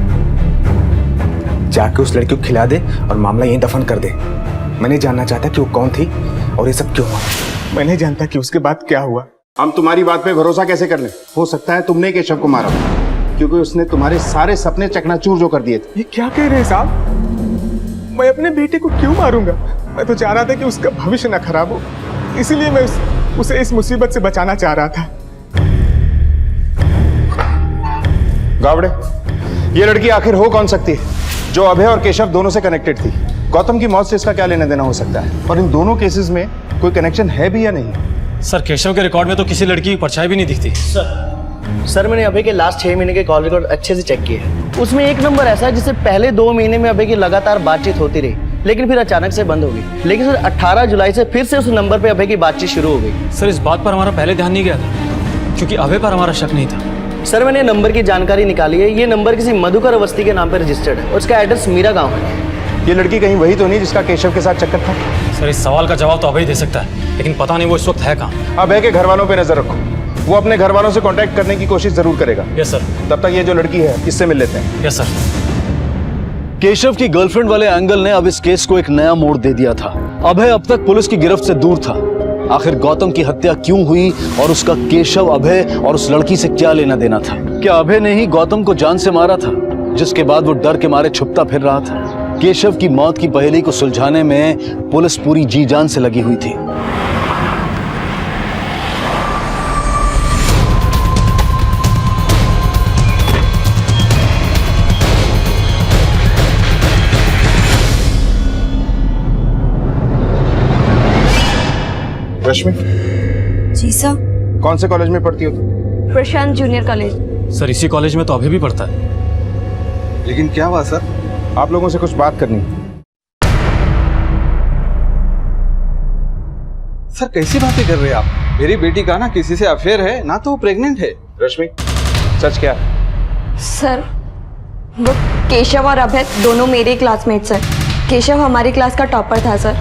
[SPEAKER 5] जाके उस लड़की को खिला दे और मामला यहीं दफन कर दे। मैं नहीं जानना चाहता कि वो कौन थी और ये सब क्यों हुआ। मैं नहीं जानता कि उसके बाद क्या हुआ।
[SPEAKER 11] हम तुम्हारी बात पे भरोसा कैसे कर लें? हो सकता है तुमने केशव को मारा क्योंकि उसने तुम्हारे सारे सपने चकनाचूर जो कर दिए थे।
[SPEAKER 5] ये क्या कह रहे हैं साहब? मैं अपने बेटे को क्यों मारूंगा? मैं तो चाह रहा था कि उसका भविष्य ना खराब हो, इसीलिए मैं उसे इस मुसीबत से बचाना चाह रहा था।
[SPEAKER 11] गावड़े, ये लड़की आखिर हो कौन सकती है जो अभय और केशव दोनों से कनेक्टेड थी? गौतम की मौत से इसका क्या लेना देना हो सकता है? और इन दोनों केसेस में कोई कनेक्शन है भी या नहीं?
[SPEAKER 8] सर, केशव के रिकॉर्ड में तो किसी लड़की की परछाई भी नहीं दिखती।
[SPEAKER 12] सर, मैंने अभय के लास्ट 6 महीने के कॉल रिकॉर्ड अच्छे से चेक किए हैं। उसमें एक नंबर ऐसा है जिससे पहले 2 महीने में अभय की लगातार बातचीत होती रही, लेकिन फिर अचानक से बंद हो गई। लेकिन सर 18 जुलाई से फिर से उस नंबर पे अभय की बातचीत शुरू हो गई।
[SPEAKER 8] सर, इस बात पर हमारा पहले ध्यान नहीं गया था क्योंकि अभय पर हमारा शक नहीं था।
[SPEAKER 12] सर, मैंने नंबर की जानकारी निकाली है। ये नंबर किसी मधुकर अवस्थी के नाम पर रजिस्टर्ड है और उसका एड्रेस मीरा गाँव है।
[SPEAKER 11] ये लड़की कहीं वही तो नहीं जिसका केशव के साथ चक्कर था?
[SPEAKER 8] सर, इस सवाल का जवाब तो अभय दे सकता है, लेकिन पता नहीं वो इस वक्त है कहाँ।
[SPEAKER 11] अभय के घर वालों पे नजर रखो। वो अपने घर वालों से कांटेक्ट करने की कोशिश जरूर करेगा।
[SPEAKER 8] Yes sir.
[SPEAKER 11] तब तक ये जो लड़की है इससे मिल लेते हैं।
[SPEAKER 8] Yes sir.
[SPEAKER 3] केशव की गर्लफ्रेंड वाले एंगल ने अब इस केस को एक नया मोड़ दे दिया था। अभय अब तक पुलिस की गिरफ्त से दूर था। आखिर गौतम की हत्या क्यों हुई और उसका केशव, अभय और उस लड़की से क्या लेना देना था? क्या अभय ने ही गौतम को जान से मारा था जिसके बाद वो डर के मारे छुपता फिर रहा था? केशव की मौत की पहेली को सुलझाने में पुलिस पूरी जी जान से लगी हुई थी।
[SPEAKER 11] रश्मि,
[SPEAKER 13] जी सर।
[SPEAKER 11] कौन से कॉलेज में पढ़ती हो तुम?
[SPEAKER 13] प्रशांत जूनियर कॉलेज।
[SPEAKER 8] सर इसी कॉलेज में तो अभी भी पढ़ता है।
[SPEAKER 11] लेकिन क्या हुआ सर? आप लोगों से कुछ बात करनी है।
[SPEAKER 16] सर कैसी बातें कर रहे हैं आप? मेरी बेटी का ना किसी से अफेयर है, ना तो वो प्रेग्नेंट है।
[SPEAKER 11] रश्मि, सच क्या है?
[SPEAKER 13] सर वो केशव और अभय दोनों मेरे क्लासमेट्स हैं। केशव हमारी क्लास का टॉपर था सर।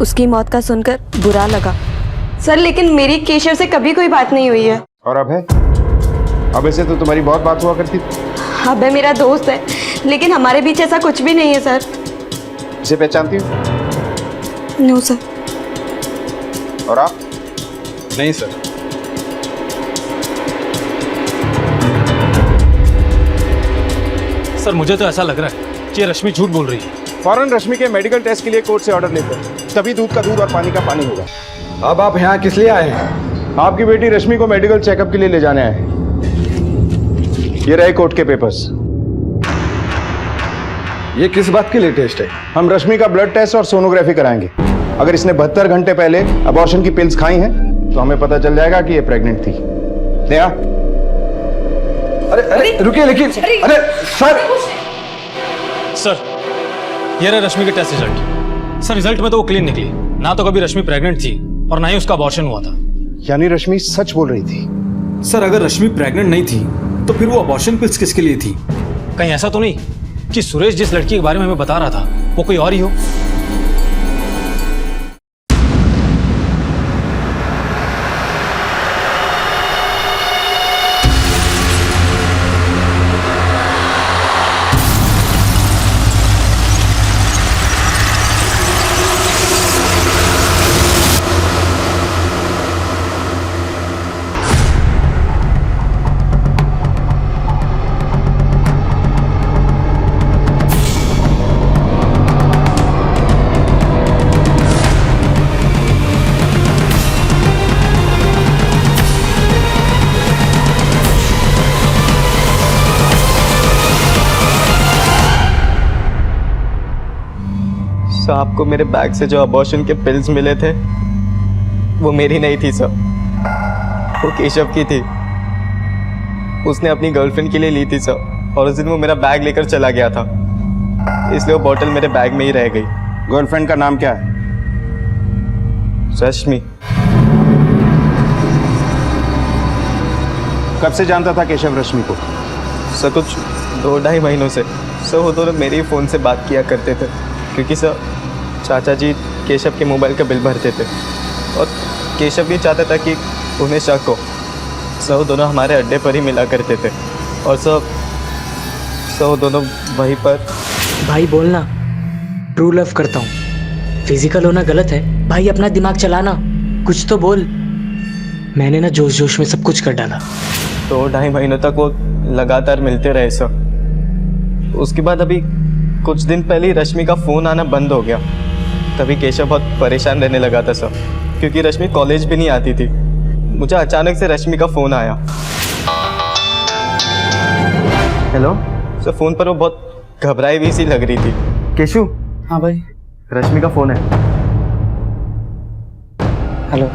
[SPEAKER 13] उसकी मौत का सुनकर बुरा लगा सर, लेकिन मेरी केशव से कभी कोई बात नहीं हुई है।
[SPEAKER 11] और अभय? अभय से तो तुम्हारी बहुत बात हुआ करती थी।
[SPEAKER 13] अभय मेरा दोस्त है, लेकिन हमारे बीच ऐसा कुछ भी नहीं है सर।
[SPEAKER 11] इसे पहचानती हो?
[SPEAKER 13] No sir.
[SPEAKER 11] और आप?
[SPEAKER 16] नहीं सर।
[SPEAKER 8] सर मुझे तो ऐसा लग रहा है कि ये रश्मि झूठ बोल रही है।
[SPEAKER 11] फौरन रश्मि के मेडिकल टेस्ट के लिए कोर्ट से ऑर्डर लेते हैं, तभी दूध का दूध और पानी का पानी होगा।
[SPEAKER 16] अब आप यहाँ किस लिए आए हैं?
[SPEAKER 11] आपकी बेटी रश्मि को मेडिकल चेकअप के लिए ले जाने आए। ये रहे कोर्ट के पेपर्स।
[SPEAKER 16] ये किस बात के लिए टेस्ट है?
[SPEAKER 11] हम रश्मि का ब्लड टेस्ट और सोनोग्राफी कराएंगे। अगर इसने 72 घंटे पहले अबॉर्शन की पिल्स खाई हैं तो हमें पता चल जाएगा कि ये प्रेग्नेंट थी। नेहा,
[SPEAKER 16] अरे रुकिए, लेकिन अरे सर।
[SPEAKER 8] सर ये रहा रश्मि के टेस्ट रिजल्ट। सर रिजल्ट में तो वो क्लीन निकली, ना तो कभी रश्मि प्रेग्नेंट थी और ना ही उसका अबॉर्शन हुआ था।
[SPEAKER 11] यानी रश्मि सच बोल रही थी।
[SPEAKER 14] सर अगर रश्मि प्रेग्नेंट नहीं थी तो फिर वो अबॉर्शन पिल्स किसके लिए थी?
[SPEAKER 8] कहीं ऐसा तो नहीं कि सुरेश जिस लड़की के बारे में हमें बता रहा था वो कोई और ही हो?
[SPEAKER 12] सर आपको मेरे बैग से जो अबॉर्शन के पिल्स मिले थे वो मेरी नहीं थी सर, वो केशव की थी। उसने अपनी गर्लफ्रेंड के लिए ली थी सर, और उस दिन वो मेरा बैग लेकर चला गया था, इसलिए वो बॉटल मेरे बैग में ही रह गई।
[SPEAKER 11] गर्लफ्रेंड का नाम क्या है?
[SPEAKER 12] रश्मि।
[SPEAKER 11] कब से जानता था केशव रश्मि को?
[SPEAKER 12] सर कुछ 2-2.5 महीनों से। सर वो दोनों मेरे ही फ़ोन से बात किया करते थे, क्योंकि सर चाचा जी केशव के मोबाइल का बिल भरते थे और केशव भी चाहता था कि उन्हें शक हो। सर वो दोनों हमारे अड्डे पर ही मिला करते थे और सर वो दोनों वहीं पर।
[SPEAKER 17] भाई बोलना, ट्रू लव करता हूँ। फिजिकल होना गलत है भाई, अपना दिमाग चलाना, कुछ तो बोल। मैंने ना जोश जोश में सब कुछ कर डाला।
[SPEAKER 12] 2-2.5 महीनों तक वो लगातार मिलते रहे सर। उसके बाद अभी कुछ दिन पहले ही रश्मि का फ़ोन आना बंद हो गया। तभी केशव बहुत परेशान रहने लगा था सर, क्योंकि रश्मि कॉलेज भी नहीं आती थी। मुझे अचानक से रश्मि का फ़ोन आया। हेलो सर, फ़ोन पर वो बहुत घबराई हुई सी लग रही थी। केशु।
[SPEAKER 17] हाँ भाई।
[SPEAKER 12] रश्मि का फ़ोन है।
[SPEAKER 17] हेलो।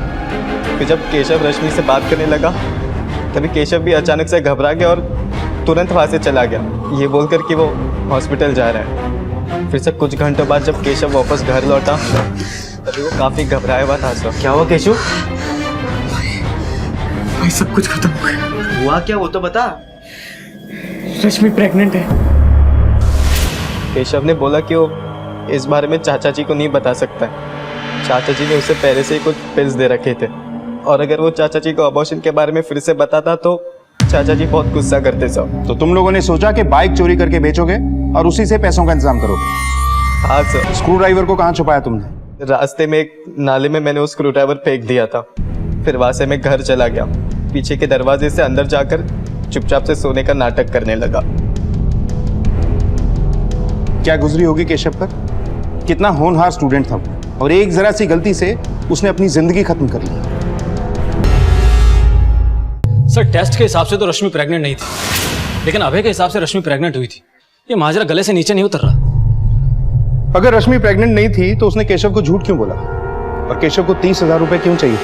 [SPEAKER 12] फिर जब केशव रश्मि से बात करने लगा तभी केशव भी अचानक से घबरा गया और तुरंत वहाँ से चला गया, ये बोलकर कि वो हॉस्पिटल जा रहा है। फिर से कुछ घंटों बाद जब केशव वापस घर लौटा तभी वो काफ़ी घबराया हुआ था सर। क्या हुआ केशव?
[SPEAKER 2] भाई सब कुछ खत्म हो गया।
[SPEAKER 12] हुआ क्या वो तो बता।
[SPEAKER 2] रश्मि प्रेग्नेंट है।
[SPEAKER 12] केशव ने बोला कि वो इस बारे में चाचा जी को नहीं बता सकता है। चाचा जी ने उसे पहले से ही कुछ पिल्स दे रखे थे, और अगर वो चाचा जी को अबॉर्शन के बारे में फिर से बताता तो चाचा जी बहुत गुस्सा करते सब।
[SPEAKER 11] तो तुम लोगों ने सोचा कि बाइक चोरी करके बेचोगे और उसी से पैसों का इंतजाम करोगे?
[SPEAKER 12] हाँ सर।
[SPEAKER 11] स्क्रू ड्राइवर को कहाँ छुपाया तुमने?
[SPEAKER 12] रास्ते में एक नाले में मैंने वो स्क्रू ड्राइवर फेंक दिया था। फिर वहाँ से मैं घर चला गया, पीछे के दरवाजे से अंदर जाकर चुपचाप से सोने का नाटक करने लगा।
[SPEAKER 11] क्या गुजरी होगी केशव पर। कितना होनहार स्टूडेंट था वो, और एक जरा सी गलती से उसने अपनी जिंदगी खत्म कर ली।
[SPEAKER 8] सर टेस्ट के हिसाब से तो रश्मि प्रेग्नेंट नहीं थी, लेकिन अभय के हिसाब से रश्मि प्रेग्नेंट हुई थी। ये माजरा गले से नीचे नहीं उतर रहा।
[SPEAKER 11] अगर रश्मि प्रेग्नेंट नहीं थी तो उसने केशव को झूठ क्यों बोला, और केशव को 30,000 रुपए क्यों चाहिए?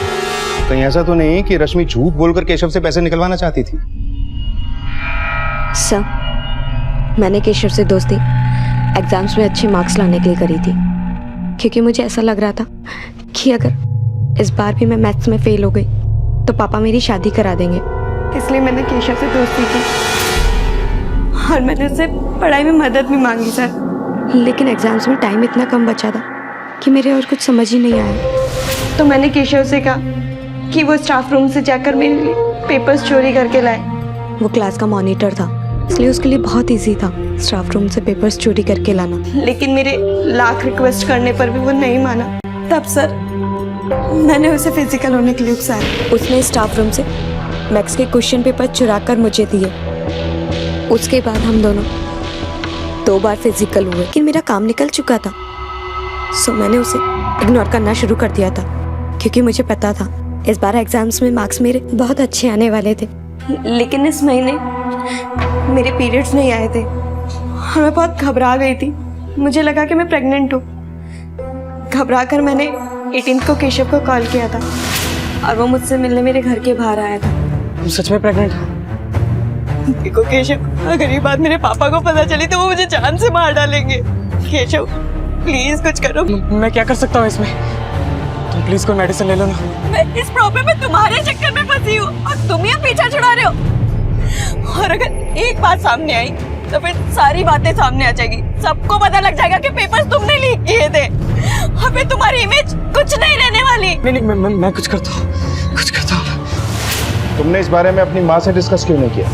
[SPEAKER 11] कहीं ऐसा तो नहीं कि रश्मि झूठ बोलकर केशव से पैसे निकलवाना चाहती थी?
[SPEAKER 13] सर, मैंने केशव से दोस्ती एग्जाम्स में अच्छे मार्क्स लाने के लिए करी थी, क्योंकि मुझे ऐसा लग रहा था कि अगर इस बार भी मैं मैथ्स में फेल हो गई तो पापा मेरी शादी करा देंगे। इसलिए मैंने केशव से दोस्ती की और मैंने उससे पढ़ाई में मदद भी मांगी सर। लेकिन एग्जाम्स में टाइम इतना कम बचा था कि मेरे और कुछ समझ ही नहीं आया। तो मैंने केशव से कहा कि वो स्टाफ रूम से जाकर मेरे लिए पेपर्स चोरी करके लाए। वो क्लास का मॉनिटर था, इसलिए उसके लिए बहुत इजी था स्टाफ रूम से पेपर्स चोरी करके लाना। लेकिन मेरे लाख रिक्वेस्ट करने पर भी वो नहीं माना। तब सर मैंने उसे फिजिकल होने के लिए उकसाया। उसने स्टाफ रूम से मैथ्स के क्वेश्चन पेपर चुरा कर मुझे दिए। उसके बाद हम दोनों 2 बार फिजिकल हुए, लेकिन मेरा काम निकल चुका था, सो मैंने उसे इग्नोर करना शुरू कर दिया था, क्योंकि मुझे पता था इस बार एग्जाम्स में मार्क्स मेरे बहुत अच्छे आने वाले थे। लेकिन इस महीने मेरे पीरियड्स नहीं आए थे और मैं बहुत घबरा गई थी। मुझे लगा कि मैं प्रेग्नेंट हूँ। घबरा कर मैंने 18 को केशव को कॉल किया था और वो मुझसे मिलने मेरे घर के बाहर आया था।
[SPEAKER 2] तुम सच में प्रेग्नेंट हो?
[SPEAKER 10] देखो केशव, अगर ये बात मेरे पापा को पता चली तो वो मुझे जान से मार डालेंगे। केशव प्लीज कुछ करो।
[SPEAKER 2] मैं क्या कर सकता हूँ इसमें? तुम प्लीज कोई मेडिसिन ले लो ना।
[SPEAKER 10] मैं इस प्रॉब्लम में तुम्हारे चक्कर में फंसी हूँ और तुम ही पीछा छुड़ा रहे हो। और अगर एक बात सामने आई तो फिर सारी बातें सामने आ जाएगी। सबको पता लग जाएगा कि पेपर्स तुमने लीक किए थे और फिर तुम्हारी इमेज कुछ नहीं रहने वाली।
[SPEAKER 2] नहीं, मैं कुछ करता हूँ।
[SPEAKER 11] तुमने इस बारे में अपनी माँ से डिस्कस क्यों नहीं किया?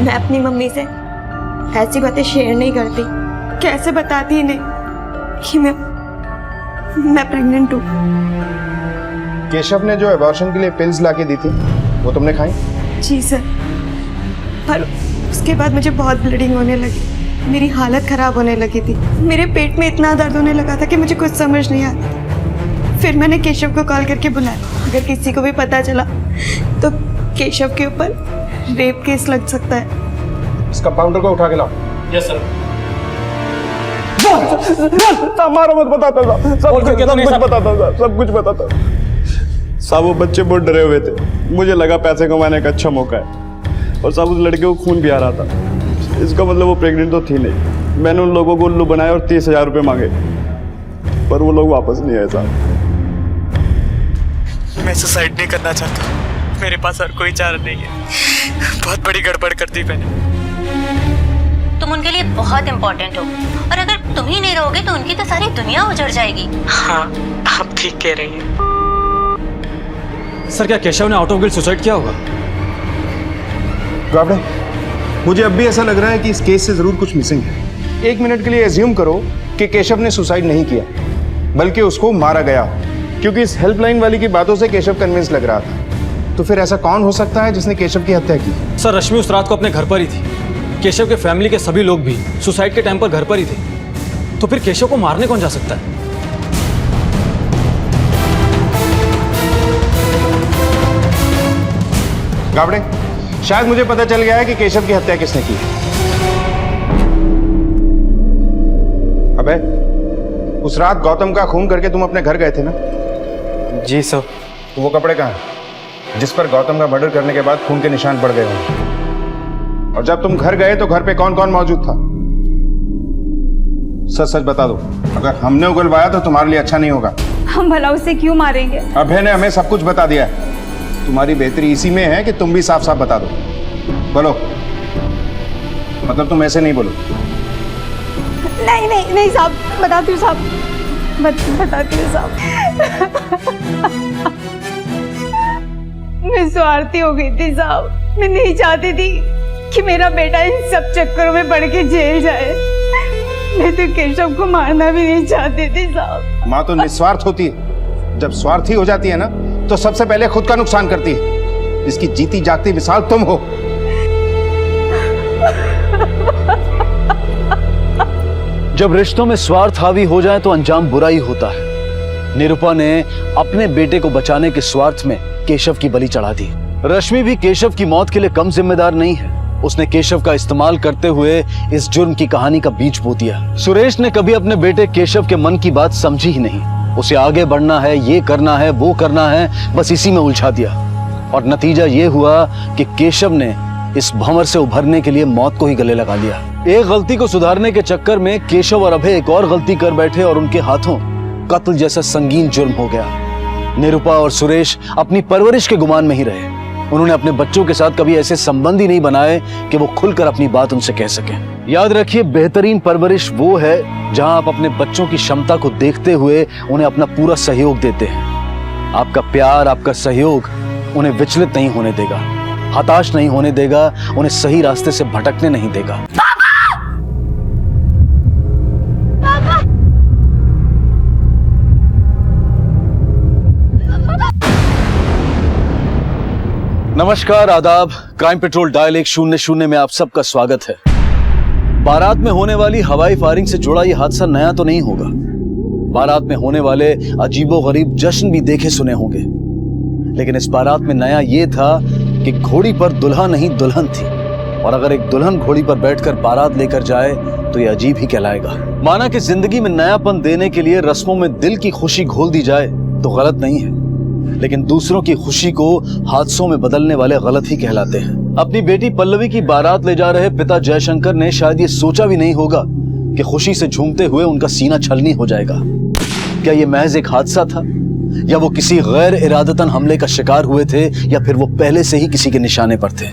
[SPEAKER 13] मैं अपनी मम्मी से ऐसी बातें शेयर नहीं करती। कैसे बताती इन्हें कि मैं प्रेग्नेंट हूँ।
[SPEAKER 11] केशव ने जो एबॉर्शन के लिए पिल्स लाके दी थी वो तुमने खाई?
[SPEAKER 13] जी सर, पर उसके बाद मुझे बहुत ब्लीडिंग होने लगी, मेरी हालत खराब होने लगी थी। मेरे पेट में इतना दर्द होने लगा था कि मुझे कुछ समझ नहीं आता। फिर मैंने केशव को कॉल करके बुलाया। अगर किसी को भी पता चला तो केशव के ऊपर रेप केस लग सकता है।
[SPEAKER 11] इस कंपाउंडर को उठा के लाओ।
[SPEAKER 8] Yes sir.
[SPEAKER 11] मारो मत, बताता था सब कुछ बताता। साहब वो बच्चे बहुत डरे हुए थे, मुझे लगा पैसे कमाने का अच्छा मौका है, और साहब उस लड़के को खून भी आ रहा था। इसका मतलब वो प्रेग्नेंट तो थी नहीं। मैंने उन लोगों को उल्लू बनाया और 30,000 रुपये मांगे, पर वो लोग वापस नहीं आए साहब।
[SPEAKER 2] मैं सुसाइड नहीं करना चाहता, मेरे पास और कोई चारा नहीं है। बहुत बड़ी गड़बड़ कर दी मैंने।
[SPEAKER 1] तुम उनके लिए बहुत इम्पोर्टेंट हो, और अगर तुम ही नहीं रहोगे तो उनकी तो सारी दुनिया उजड़ जाएगी।
[SPEAKER 2] हाँ, आप ठीक कह रही हैं।
[SPEAKER 8] सर क्या केशव ने आउट ऑफ गिल्ट सुसाइड किया होगा?
[SPEAKER 11] गावड़े, मुझे अब भी ऐसा लग रहा है कि इस केस से जरूर कुछ मिसिंग है। 1 मिनट के लिए एज्यूम करो कि केशव ने सुसाइड नहीं किया, बल्कि उसको मारा गया, क्योंकि इस हेल्पलाइन वाली की बातों से केशव कन्विंस लग रहा था। तो फिर ऐसा कौन हो सकता है जिसने केशव की हत्या की?
[SPEAKER 8] सर रश्मि उस रात को अपने घर पर ही थी। केशव के फैमिली के सभी लोग भी सुसाइड के टाइम पर घर पर ही थे। तो फिर केशव को मारने कौन जा सकता है?
[SPEAKER 11] गावड़े, शायद मुझे पता चल गया है कि केशव की हत्या किसने की। अबे, उस रात गौतम का खून करके तुम अपने घर गए थे ना?
[SPEAKER 2] जी सर।
[SPEAKER 11] तो वो कपड़े कहाँ हैं जिस पर गौतम का मर्डर करने के बाद खून के निशान पड़ गए होंगे? और जब तुम घर गए तो घर पे कौन कौन मौजूद था? सच सच बता दो। अगर हमने उगलवाया तो तुम्हारे लिए अच्छा नहीं होगा।
[SPEAKER 10] हम भला उसे क्यों मारेंगे?
[SPEAKER 11] अभय ने हमें सब कुछ बता दिया है। तुम्हारी बेहतरी इसी में है कि तुम भी साफ साफ बता दो। बोलो, मतलब तुम ऐसे नहीं बोलो।
[SPEAKER 10] नहीं साहब, बताती हूँ साहब, बताती हूँ साहब। मैं स्वार्थी हो गई थी साहब। मैं नहीं चाहती थी कि मेरा बेटा इन सब चक्करों में पड़ के जेल जाए। मैं तो केशव को मारना भी नहीं चाहती थी साहब।
[SPEAKER 11] माँ तो निस्वार्थ होती है, जब स्वार्थी हो जाती है ना तो सबसे पहले खुद का नुकसान करती है। इसकी जीती जागती मिसाल तुम हो।
[SPEAKER 3] जब रिश्तों में स्वार्थ हावी हो जाए तो अंजाम बुरा ही होता है। निरुपा ने अपने बेटे को बचाने के स्वार्थ में केशव की बलि चढ़ा दी। रश्मि भी केशव की मौत के लिए कम जिम्मेदार नहीं है। उसने केशव का इस्तेमाल करते हुए इस जुर्म की कहानी का बीज बो दिया। सुरेश ने कभी अपने बेटे केशव के मन की बात समझी ही नहीं। उसे आगे बढ़ना है, ये करना है, वो करना है, बस इसी में उलझा दिया। और नतीजा ये हुआ कि केशव ने इस भंवर से उभरने के लिए मौत को ही गले लगा लिया। एक गलती को सुधारने के चक्कर में केशव और अभय एक और गलती कर बैठे और उनके हाथों कत्ल जैसा संगीन जुर्म हो गया। निरुपा और सुरेश अपनी परवरिश के गुमान में ही रहे। उन्होंने अपने बच्चों के साथ कभी ऐसे संबंध ही नहीं बनाए कि वो खुलकर अपनी बात उनसे कह सकें। याद रखिए, बेहतरीन परवरिश वो है जहां आप अपने बच्चों की क्षमता को देखते हुए उन्हें अपना पूरा सहयोग देते हैं। आपका प्यार, आपका सहयोग उन्हें विचलित नहीं होने देगा, हताश नहीं होने देगा, उन्हें सही रास्ते से भटकने नहीं देगा। नमस्कार, आदाब। क्राइम पेट्रोल डायल 100 में आप सबका स्वागत है। बारात में होने वाली हवाई फायरिंग से जुड़ा ये हादसा नया तो नहीं होगा। बारात में होने वाले अजीबोगरीब जश्न भी देखे सुने होंगे, लेकिन इस बारात में नया ये था कि घोड़ी पर दुल्हा नहीं दुल्हन थी। और अगर एक दुल्हन घोड़ी पर बैठकर बारात लेकर जाए तो ये अजीब ही कहलाएगा। माना कि जिंदगी में नयापन देने के लिए रस्मों में दिल की खुशी घोल दी जाए तो गलत नहीं है, लेकिन दूसरों की खुशी को हादसों में बदलने वाले गलत ही कहलाते हैं। अपनी बेटी पल्लवी की बारात ले जा रहे पिता जयशंकर ने शायद ये सोचा भी नहीं होगा कि खुशी से झूमते हुए उनका सीना छलनी हो जाएगा। क्या ये महज एक हादसा था, या वो किसी गैर इरादतन हमले का शिकार हुए थे, या फिर वो पहले से ही किसी के निशाने पर थे?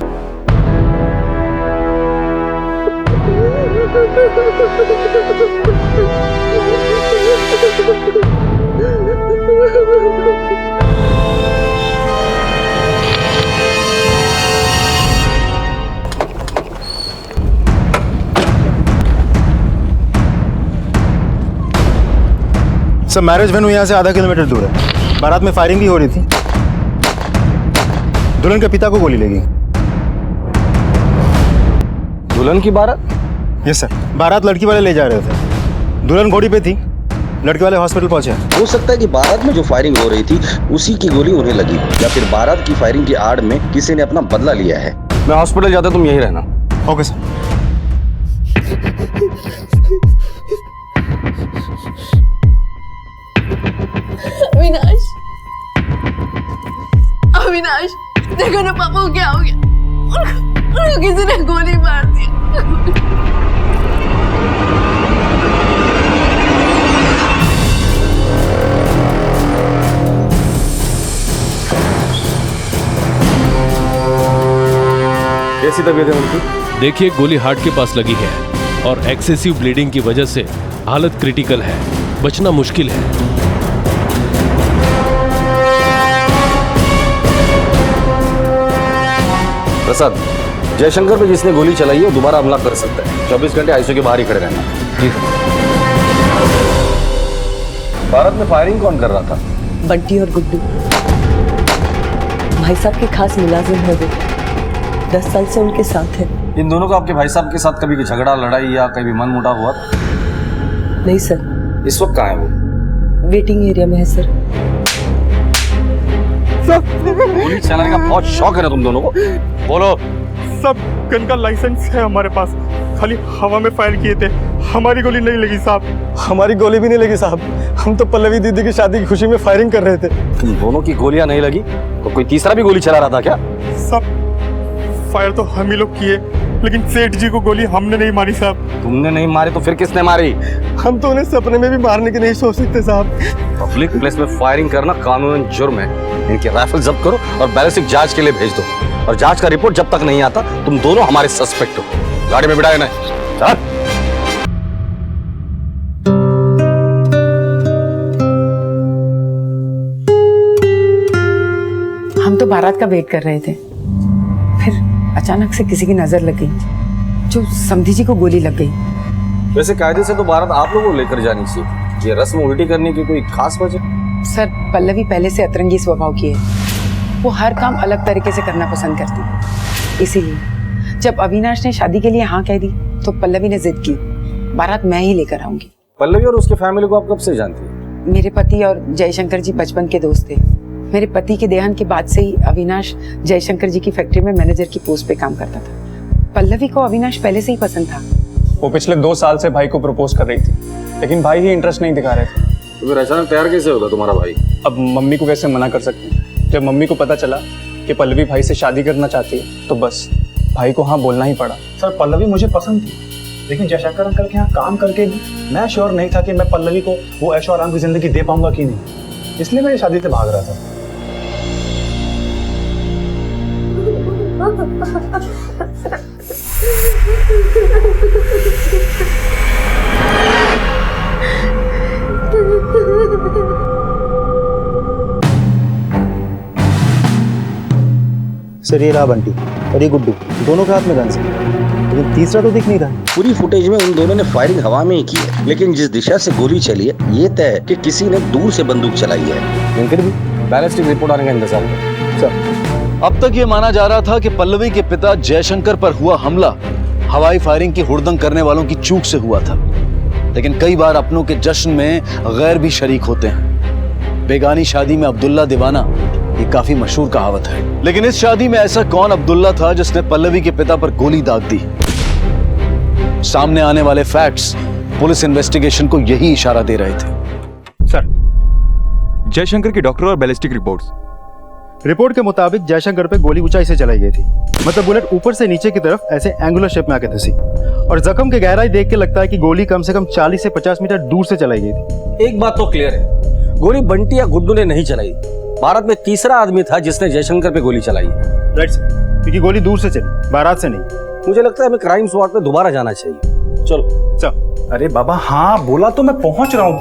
[SPEAKER 11] सर, मैरिज वेन्यू यहाँ से आधा किलोमीटर दूर है। बारात में फायरिंग भी हो रही थी। दुल्हन के पिता को गोली लगी।
[SPEAKER 9] दुल्हन की बारात?
[SPEAKER 11] यस सर, बारात लड़की वाले ले जा रहे थे। दुल्हन घोड़ी पे थी, लड़के वाले हॉस्पिटल पहुंचे।
[SPEAKER 18] हो सकता है कि बारात में जो फायरिंग हो रही थी उसी की गोली उन्हें लगी, या फिर बारात की फायरिंग की आड़ में किसी ने अपना बदला लिया है।
[SPEAKER 9] मैं हॉस्पिटल जाता, तुम यहीं रहना।
[SPEAKER 11] Okay sir.
[SPEAKER 10] अविनाश, अविनाश, देखो ना पापा को क्या हो गया। उनको किसी ने गोली मार दिया।
[SPEAKER 9] कैसी तबीयत है उनकी?
[SPEAKER 19] देखिए, गोली हार्ट के पास लगी है और एक्सेसिव ब्लीडिंग की वजह से हालत क्रिटिकल है, बचना मुश्किल है।
[SPEAKER 9] प्रसाद, जयशंकर पे जिसने गोली चलाई है वो दोबारा हमला कर सकता है। 24 घंटे आईसीयू के बाहर ही खड़े रहना। जी सर। भारत में फायरिंग कौन कर रहा था?
[SPEAKER 10] बंटी और गुड्डू भाई साहब के खास मुलाजिम है वो। 10 साल से उनके साथ है।
[SPEAKER 9] इन दोनों का आपके भाई साहब के साथ कभी झगड़ा, लड़ाई या कभी मन मुटाव हुआ?
[SPEAKER 10] नहीं सर।
[SPEAKER 9] इस वक्त कहाँ है वो?
[SPEAKER 10] वेटिंग एरिया में है सर।
[SPEAKER 9] गोली चलाने का बहुत शौक है ना तुम दोनों को? बोलो।
[SPEAKER 5] सब गन का लाइसेंस है हमारे पास, खाली हवा में फायर किए थे। हमारी गोली नहीं लगी साहब।
[SPEAKER 11] हमारी गोली भी नहीं लगी साहब। हम तो पल्लवी दीदी की शादी की खुशी में फायरिंग कर रहे थे।
[SPEAKER 9] तुम दोनों की गोलियां नहीं लगी तो कोई तीसरा भी गोली चला रहा था क्या?
[SPEAKER 5] सब फायर तो हम ही लोग किए, लेकिन सेठ जी को गोली हमने नहीं मारी साहब।
[SPEAKER 9] तुमने नहीं मारी तो फिर किसने मारी?
[SPEAKER 11] हम तो उन्हें सपने में भी मारने की नहीं सोच सकते साहब।
[SPEAKER 9] पब्लिक प्लेस में फायरिंग करना कानूनन जुर्म है। इनके राइफल जब्त करो और बैलिस्टिक जांच के लिए भेज दो, और जांच का रिपोर्ट जब तक नहीं आता तुम दोनों हमारे सस्पेक्ट हो। गाड़ी में बिठाए ना।
[SPEAKER 20] हम तो बारात का वेट कर रहे थे, फिर अचानक से किसी की नजर लग गई, जो समधी जी को गोली लग गई।
[SPEAKER 9] वैसे कायदे से तो बारात आप लोगों को लेकर जानी चाहिए। ये रस्म उल्टी करने की कोई खास वजह?
[SPEAKER 20] सर, पल्लवी पहले से अतरंगी स्वभाव की है। वो हर काम अलग तरीके से करना पसंद करती है, इसीलिए जब अविनाश ने शादी के लिए हाँ कह दी तो पल्लवी ने जिद की, बारात मैं ही लेकर आऊंगी।
[SPEAKER 9] पल्लवी और उसके फैमिली को आप कब से जानती हैं?
[SPEAKER 20] मेरे पति और जयशंकर जी बचपन के दोस्त थे। मेरे पति के देहांत के बाद से ही अविनाश जयशंकर जी की फैक्ट्री में मैनेजर की पोस्ट पे काम करता था। पल्लवी को अविनाश पहले से ही पसंद था।
[SPEAKER 2] वो पिछले 2 साल से भाई को प्रपोज कर रही थी, लेकिन भाई ही इंटरेस्ट नहीं दिखा रहे थे।
[SPEAKER 9] तो फिर अचानक तैयार कैसे होगा तुम्हारा भाई?
[SPEAKER 2] अब मम्मी को कैसे मना कर सकते हैं? जब मम्मी को पता चला कि पल्लवी भाई से शादी करना चाहती है तो बस भाई को हाँ बोलना ही पड़ा।
[SPEAKER 5] सर पल्लवी मुझे पसंद थी, लेकिन जयशंकर अंकल के यहाँ काम करके भी मैं श्योर नहीं था कि मैं पल्लवी को वो ऐशो आराम की जिंदगी दे पाऊंगा कि नहीं, इसलिए मैं ये शादी से भाग रहा था।
[SPEAKER 11] सर ये रहा बंटी और ये गुड्डू, दोनों के हाथ में गन्स है, लेकिन तीसरा तो दिख नहीं रहा।
[SPEAKER 18] पूरी फुटेज में उन दोनों ने फायरिंग हवा में ही की है, लेकिन जिस दिशा से गोली चली है ये तय है कि किसी ने दूर से बंदूक चलाई है।
[SPEAKER 9] लेकिन फिर भी बैलिस्टिक रिपोर्ट आने का इंतजार करो।
[SPEAKER 3] सर, अब तक ये माना जा रहा था कि पल्लवी के पिता जयशंकर पर हुआ हमला हवाई फायरिंग की हुड़दंग करने वालों की चूक से हुआ था, लेकिन कई बार अपनों के जश्न में गैर भी शरीक होते हैं। बेगानी शादी में अब्दुल्ला दीवाना, ये काफी मशहूर कहावत है। लेकिन इस शादी में ऐसा कौन अब्दुल्ला था जिसने पल्लवी के पिता पर गोली दाग दी? सामने आने वाले फैक्ट्स पुलिस इन्वेस्टिगेशन को यही इशारा दे रहे थे।
[SPEAKER 5] सर, जयशंकर की डॉक्टर और बैलिस्टिक रिपोर्ट के मुताबिक जयशंकर पे गोली ऊंचाई से चलाई गई थी, मतलब बुलेट ऊपर से नीचे की तरफ ऐसे एंगुलर शेप में आके धसी, और जख्म की गहराई देख के लगता है कि गोली कम से कम 40 से 50 मीटर दूर से चलाई गई थी।
[SPEAKER 9] एक बात तो क्लियर है, गोली बंटी या गुड्डू ने नहीं चलाई, बारात में तीसरा आदमी था जिसने जयशंकर पे गोली चलाई है।
[SPEAKER 5] राइट सर, क्योंकि गोली दूर से चली, बारात से नहीं।
[SPEAKER 9] मुझे लगता है हमें क्राइम स्पॉट पे दोबारा जाना चाहिए। चलो
[SPEAKER 5] सर। अरे बाबा हाँ बोला तो मैं पहुंच रहा हूँ,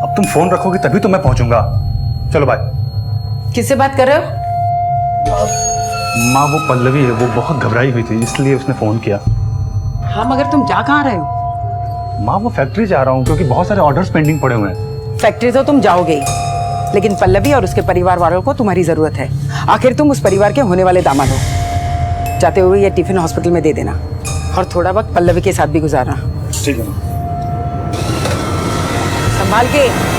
[SPEAKER 5] अब तुम फोन रखोगे तभी तो मैं पहुंचूंगा। चलो बाय।
[SPEAKER 20] किससे बात कर रहे हो?
[SPEAKER 5] माँ वो पल्लवी है, वो बहुत घबराई हुई थी इसलिए उसने फोन किया।
[SPEAKER 20] हाँ मगर तुम जा कहाँ रहे हो?
[SPEAKER 5] माँ वो फैक्ट्री जा रहा हूँ क्योंकि बहुत सारे ऑर्डर्स पेंडिंग पड़े हुए हैं।
[SPEAKER 20] फैक्ट्री तो तुम जाओगे ही, लेकिन पल्लवी और उसके परिवार वालों को तुम्हारी जरूरत है। आखिर तुम उस परिवार के होने वाले दामाद हो। जाते हुए ये टिफिन हॉस्पिटल में दे देना और थोड़ा वक्त पल्लवी के साथ भी गुजारना।
[SPEAKER 5] ठीक है।
[SPEAKER 20] संभाल के।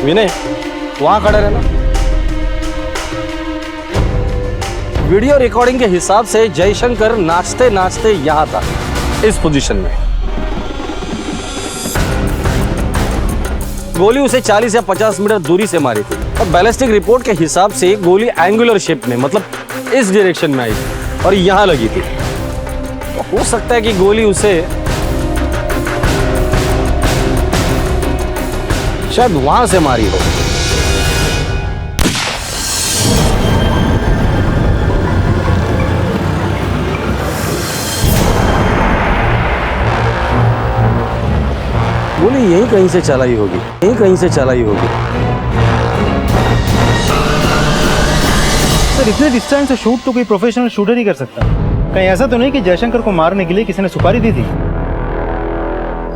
[SPEAKER 9] विनय वहां खड़े रहना। वीडियो रिकॉर्डिंग के हिसाब से जयशंकर नाचते नाचते यहां था, इस पोजीशन में। गोली उसे 40 या 50 मीटर दूरी से मारी थी, और बैलिस्टिक रिपोर्ट के हिसाब से गोली एंगुलर शेप में, मतलब इस डायरेक्शन में आई थी और यहां लगी थी। तो हो सकता है कि गोली उसे शायद वहां से मारी हो। गोली यहीं कहीं से चलाई होगी, यहीं कहीं से चलाई होगी।
[SPEAKER 5] सर इतने डिस्टेंस से शूट तो कोई प्रोफेशनल शूटर ही कर सकता है। कहीं ऐसा तो नहीं कि जयशंकर को मारने के लिए किसी ने सुपारी दी थी?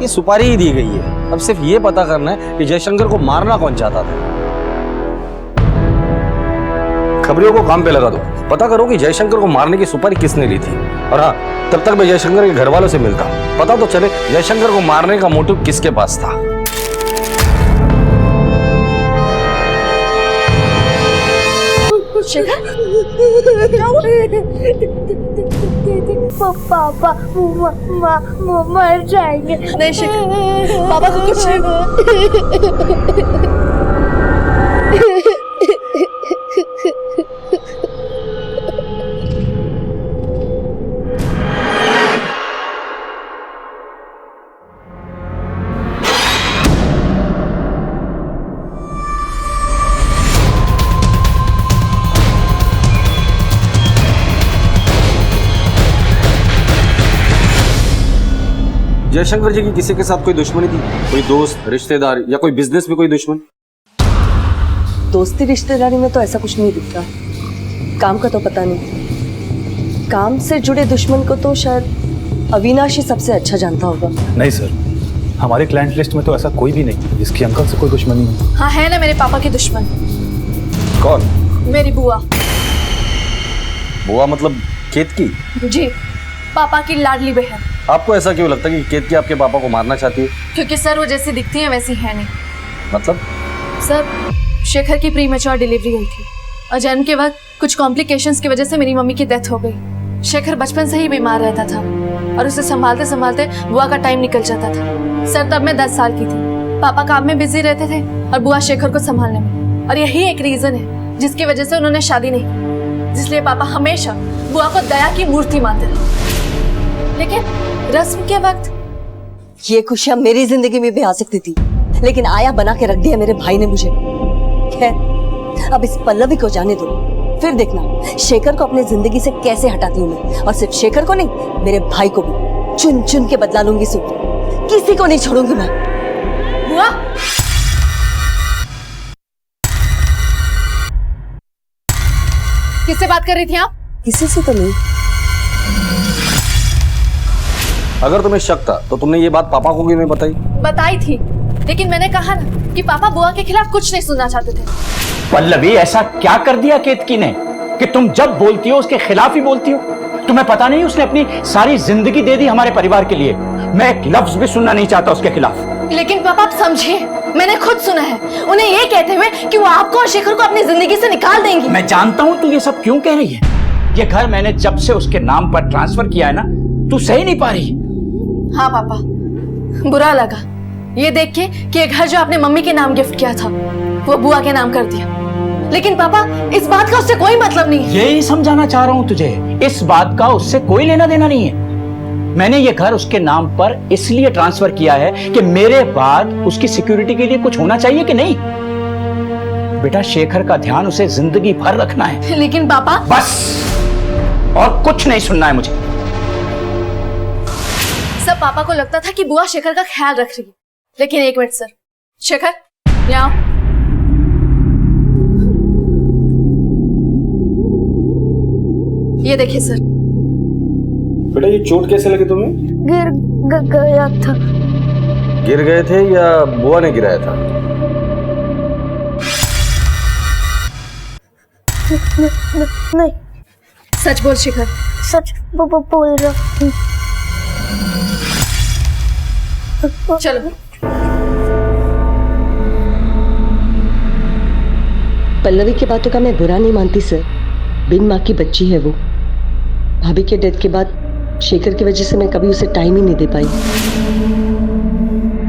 [SPEAKER 9] ये सुपारी ही दी गई है। अब सिर्फ ये पता करना है कि जयशंकर को मारना कौन चाहता था। खबरियों को काम पे लगा दो, पता करो कि जयशंकर को मारने की सुपारी किसने ली थी। और हाँ, तब तक मैं जयशंकर के घर वालों से मिलता हूँ, पता तो चले जयशंकर को मारने का मोटिव किसके पास था।
[SPEAKER 10] पापा मर जाएंगे। नहीं शिखर, पापा को कुछ
[SPEAKER 9] जयशंकर जी की किसी के साथ कोई दुश्मनी थी? कोई दोस्त, रिश्तेदार या कोई बिजनेस में कोई दुश्मन?
[SPEAKER 13] दोस्ती रिश्तेदारी में तो ऐसा कुछ नहीं दिखता। काम का तो पता नहीं, काम से जुड़े दुश्मन को तो शायद अविनाश ही सबसे अच्छा जानता होगा।
[SPEAKER 21] नहीं सर, हमारे क्लाइंट लिस्ट में तो ऐसा कोई भी नहीं जिसकी अंकल से कोई दुश्मनी हो।
[SPEAKER 10] हाँ है ना मेरे पापा की दुश्मन।
[SPEAKER 21] कौन?
[SPEAKER 10] मेरी बुआ।
[SPEAKER 3] बुआ मतलब केत की?
[SPEAKER 10] जी, पापा की लाडली बहन।
[SPEAKER 3] आपको ऐसा क्यों लगता है कि केत की आपके पापा को मारना चाहती है?
[SPEAKER 10] क्योंकि सर वो जैसी दिखती है वैसी है नहीं।
[SPEAKER 3] मतलब?
[SPEAKER 10] सर, शेखर की प्रीमेच्योर डिलीवरी हुई थी और जन्म के वक्त कुछ कॉम्प्लिकेशंस की वजह से मेरी मम्मी की डेथ हो गई। शेखर बचपन से ही बीमार रहता था और उसे संभालते संभालते बुआ का टाइम निकल जाता था। सर, तब मैं 10 साल की थी। पापा काम में बिजी रहते थे और बुआ शेखर को संभालने में, और यही एक रीजन है जिसकी वजह से उन्होंने शादी नहीं की, जिसलिए पापा हमेशा बुआ को दया की मूर्ति मानते रहे। लेकिन रस्म के वक्त
[SPEAKER 13] ये खुशियां मेरी जिंदगी में भी आ सकती थी, लेकिन आया बना के रख दिया मेरे भाई ने मुझे। खैर, अब इस पल्लवी को जाने दो, फिर देखना शेखर को अपनी जिंदगी से कैसे हटाती हूँ मैं। और सिर्फ शेखर को नहीं, मेरे भाई को भी चुन चुन के बदला लूंगी। किसी को नहीं छोड़ूंगी मैं।
[SPEAKER 10] बुआ, किससे बात कर रही थी आप?
[SPEAKER 13] किसी से तो नहीं।
[SPEAKER 3] अगर तुम्हें शक था तो तुमने ये बात पापा को क्यों नहीं बताई?
[SPEAKER 10] बताई थी, लेकिन मैंने कहा ना कि पापा बुआ के खिलाफ कुछ नहीं सुनना चाहते थे।
[SPEAKER 22] पल्लवी, ऐसा क्या कर दिया केतकी ने कि तुम जब बोलती हो उसके खिलाफ ही बोलती हो? तुम्हें पता नहीं उसने अपनी सारी जिंदगी दे दी हमारे परिवार के लिए। मैं एक लफ्ज भी सुनना नहीं चाहता उसके खिलाफ।
[SPEAKER 10] लेकिन पापा आप समझिए, मैंने खुद सुना है उन्हें ये कहते हुए कि वो आपको और शेखर को अपनी जिंदगी से निकाल देंगी।
[SPEAKER 22] मैं जानता हूँ तू ये सब क्यों कह रही है। ये घर मैंने जब से उसके नाम पर ट्रांसफर किया है ना, तू सही नहीं पा रही।
[SPEAKER 10] हाँ पापा, बुरा लगा ये देख के कि ये घर जो आपने मम्मी के नाम गिफ्ट किया था वो बुआ के नाम कर दिया। लेकिन पापा, इस बात का उससे कोई मतलब नहीं है।
[SPEAKER 22] यही समझाना चाह रहा हूँ तुझे, इस बात का उससे कोई लेना देना नहीं है। मैंने ये घर उसके नाम पर इसलिए ट्रांसफर किया है कि मेरे बाद उसकी सिक्योरिटी के लिए कुछ होना चाहिए कि नहीं। बेटा, शेखर का ध्यान उसे जिंदगी भर रखना है।
[SPEAKER 10] लेकिन पापा,
[SPEAKER 22] बस, और कुछ नहीं सुनना है मुझे।
[SPEAKER 10] सब पापा को लगता था कि बुआ शेखर का ख्याल रख रही है, लेकिन एक मिनट सर, शेखर यहाँ आओ। ये देखिए सर।
[SPEAKER 3] बेटा, ये चोट कैसे लगी तुम्हें?
[SPEAKER 13] गिर गया था।
[SPEAKER 3] गिर गए थे या बुआ ने गिराया था?
[SPEAKER 13] नहीं।
[SPEAKER 10] सच बोल शेखर।
[SPEAKER 13] सच बोल रहा हूँ।
[SPEAKER 10] चलो।
[SPEAKER 13] पल्लवी की बातों का मैं बुरा नहीं मानती सर, बिन माँ की बच्ची है वो। भाभी के डेथ के बाद शेखर की वजह से मैं कभी उसे टाइम ही नहीं दे पाई।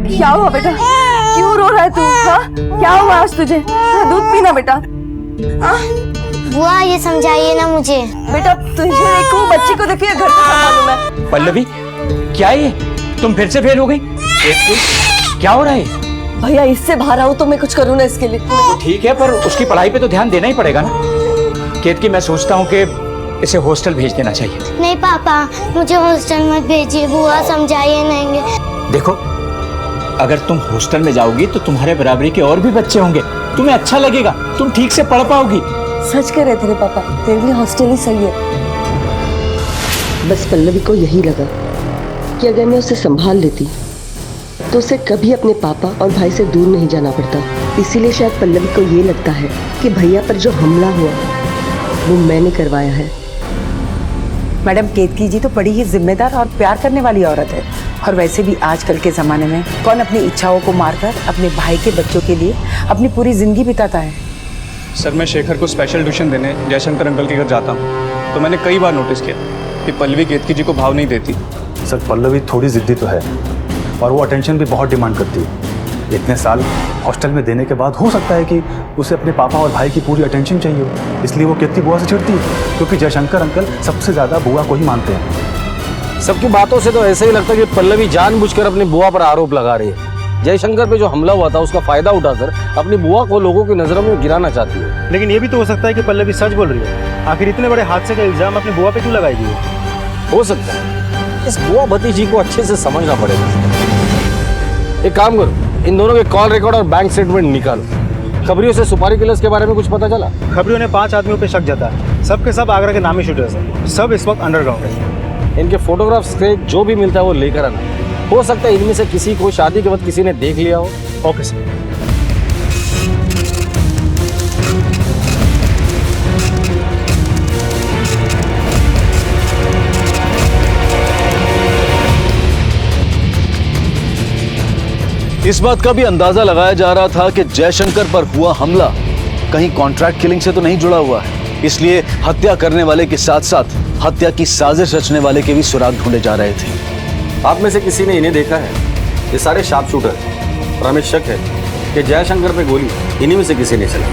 [SPEAKER 13] क्या हुआ बेटा, क्यों रो रहा है तू? हाँ, क्या हुआ आज तुझे? दूध पीना बेटा।
[SPEAKER 23] बुआ, ये समझाइए ना मुझे।
[SPEAKER 13] बेटा तुझे देखो, बच्ची को देखिए, घर पे संभालूं मैं।
[SPEAKER 22] पल्लवी, क्या ये तुम फिर से फेल हो गई? क्या हो रहा है?
[SPEAKER 13] भैया, इससे बाहर आओ तो मैं कुछ करूँ ना इसके लिए।
[SPEAKER 22] तो ठीक है, पर उसकी पढ़ाई पे तो ध्यान देना ही पड़ेगा ना। केतकी, मैं सोचता हूँ कि इसे हॉस्टल भेज देना चाहिए।
[SPEAKER 23] नहीं पापा, मुझे हॉस्टल मत भेजिए, बुआ समझाइए नहीं।
[SPEAKER 22] देखो, अगर तुम हॉस्टल में जाओगी तो तुम्हारे बराबरी के और भी बच्चे होंगे, तुम्हें अच्छा लगेगा, तुम ठीक से पढ़ पाओगी।
[SPEAKER 13] सच कह रहे थे पापा, तेरे लिए हॉस्टल ही सही है। बस पल्लवी को यही लगा कि अगर मैं उसे संभाल लेती तो उसे कभी अपने पापा और भाई से दूर नहीं जाना पड़ता। इसीलिए शायद पल्लवी को ये लगता है कि भैया पर जो हमला हुआ वो मैंने करवाया है।
[SPEAKER 20] मैडम, केतकी जी तो बड़ी ही जिम्मेदार और प्यार करने वाली औरत है। और वैसे भी आजकल के ज़माने में कौन अपनी इच्छाओं को मारकर अपने भाई के बच्चों के लिए अपनी पूरी जिंदगी बिताता है।
[SPEAKER 2] सर, मैं शेखर को स्पेशल ट्यूशन देने जयशंकर अंकल के घर जाता हूँ तो मैंने कई बार नोटिस किया कि पल्लवी केतकी जी को भाव नहीं देती।
[SPEAKER 21] सर, पल्लवी थोड़ी जिद्दी तो है और वो अटेंशन भी बहुत डिमांड करती है। इतने साल हॉस्टल में देने के बाद हो सकता है कि उसे अपने पापा और भाई की पूरी अटेंशन चाहिए हो, इसलिए वो केतकी बुआ से चिढ़ती है, क्योंकि जयशंकर अंकल सबसे ज़्यादा बुआ को ही मानते हैं।
[SPEAKER 9] सबकी बातों से तो ऐसे ही लगता है कि पल्लवी जानबूझकर अपनी बुआ पर आरोप लगा रही है। जयशंकर पे जो हमला हुआ था उसका फायदा उठाकर अपनी बुआ को लोगों की नजरों में गिराना चाहती है।
[SPEAKER 21] लेकिन ये भी तो हो सकता है कि पल्लवी सच बोल रही है। आखिर इतने बड़े हादसे का इल्जाम अपनी बुआ पे क्यों लगाएगी?
[SPEAKER 9] हो सकता है। इस बुआ भतीजी को अच्छे से समझना पड़ेगा। एक काम करो, इन दोनों के कॉल रिकॉर्ड और बैंक स्टेटमेंट निकालो। खबरियों से सुपारी किलर्स के बारे में कुछ पता चला?
[SPEAKER 21] खबरियों ने 5 आदमियों पे शक जताया। सबके सब आगरा के नामी शूटर्स हैं। सब इस वक्त अंडरग्राउंड है।
[SPEAKER 9] इनके फोटोग्राफ्स से जो भी मिलता है वो लेकर आना। हो सकता है इनमें से किसी को शादी के वक्त किसी ने देख लिया हो।
[SPEAKER 21] Okay sir.
[SPEAKER 3] इस बात का भी अंदाजा लगाया जा रहा था कि जयशंकर पर हुआ हमला कहीं कॉन्ट्रैक्ट किलिंग से तो नहीं जुड़ा हुआ है, इसलिए हत्या करने वाले के साथ साथ हत्या की साजिश रचने वाले के भी सुराग ढूंढे जा रहे थे।
[SPEAKER 9] आप में से किसी ने इन्हें देखा है? ये सारे शार्प शूटर, और हमें शक है कि जयशंकर पे गोली इन्हीं में से किसी ने चलाई।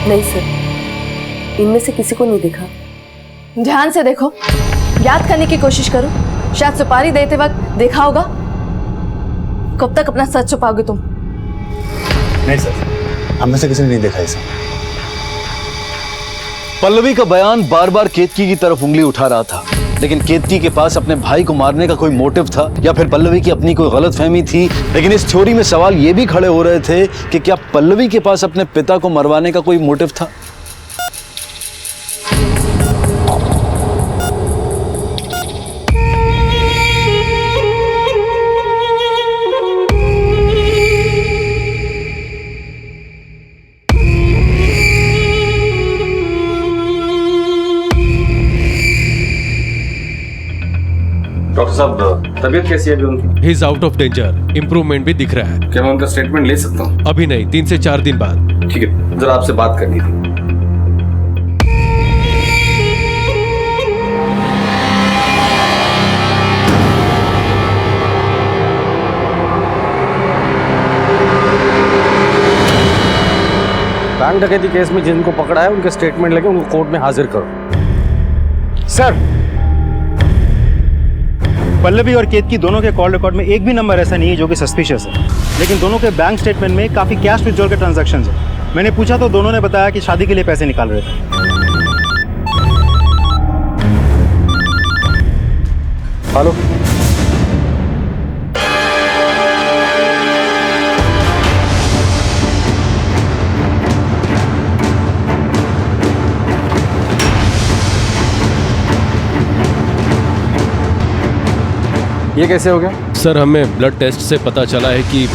[SPEAKER 13] नहीं सर, इनमें से किसी को नहीं देखा। ध्यान से देखो, याद करने की कोशिश करो, शायद सुपारी देते वक्त देखा होगा। कब तक अपना सच छुपाओगे तुम?
[SPEAKER 21] नहीं सर, हम में से किसी ने नहीं देखा इसे।
[SPEAKER 3] पल्लवी का बयान बार बार केतकी की तरफ उंगली उठा रहा था, लेकिन केतकी के पास अपने भाई को मारने का कोई मोटिव था या फिर पल्लवी की अपनी कोई गलतफहमी थी। लेकिन इस थ्योरी में सवाल ये भी खड़े हो रहे थे कि क्या पल्लवी के पास अपने पिता को मरवाने का कोई मोटिव था?
[SPEAKER 9] डॉक्टर साहब, तबीयत कैसी है अभी उनकी?
[SPEAKER 19] He is out of danger, improvement भी दिख रहा है।
[SPEAKER 9] क्या मैं उनका स्टेटमेंट ले सकता हूँ?
[SPEAKER 19] अभी नहीं, 3 से 4 दिन बाद।
[SPEAKER 9] ठीक है, जरा आपसे बात करनी थी। बैंक डकैती केस में जिनको पकड़ा है उनके स्टेटमेंट लेके उनको कोर्ट में हाजिर करो।
[SPEAKER 21] सर, पल्लवी और केतकी दोनों के कॉल रिकॉर्ड में एक भी नंबर ऐसा नहीं है जो कि सस्पिशियस है, लेकिन दोनों के बैंक स्टेटमेंट में काफी कैश विड्रॉल के ट्रांजैक्शंस है। मैंने पूछा तो दोनों ने बताया कि शादी के लिए पैसे निकाल रहे थे।
[SPEAKER 9] हेलो, ये कैसे हो गया?
[SPEAKER 19] सर, हमें ब्लड टेस्ट से पता चला है कि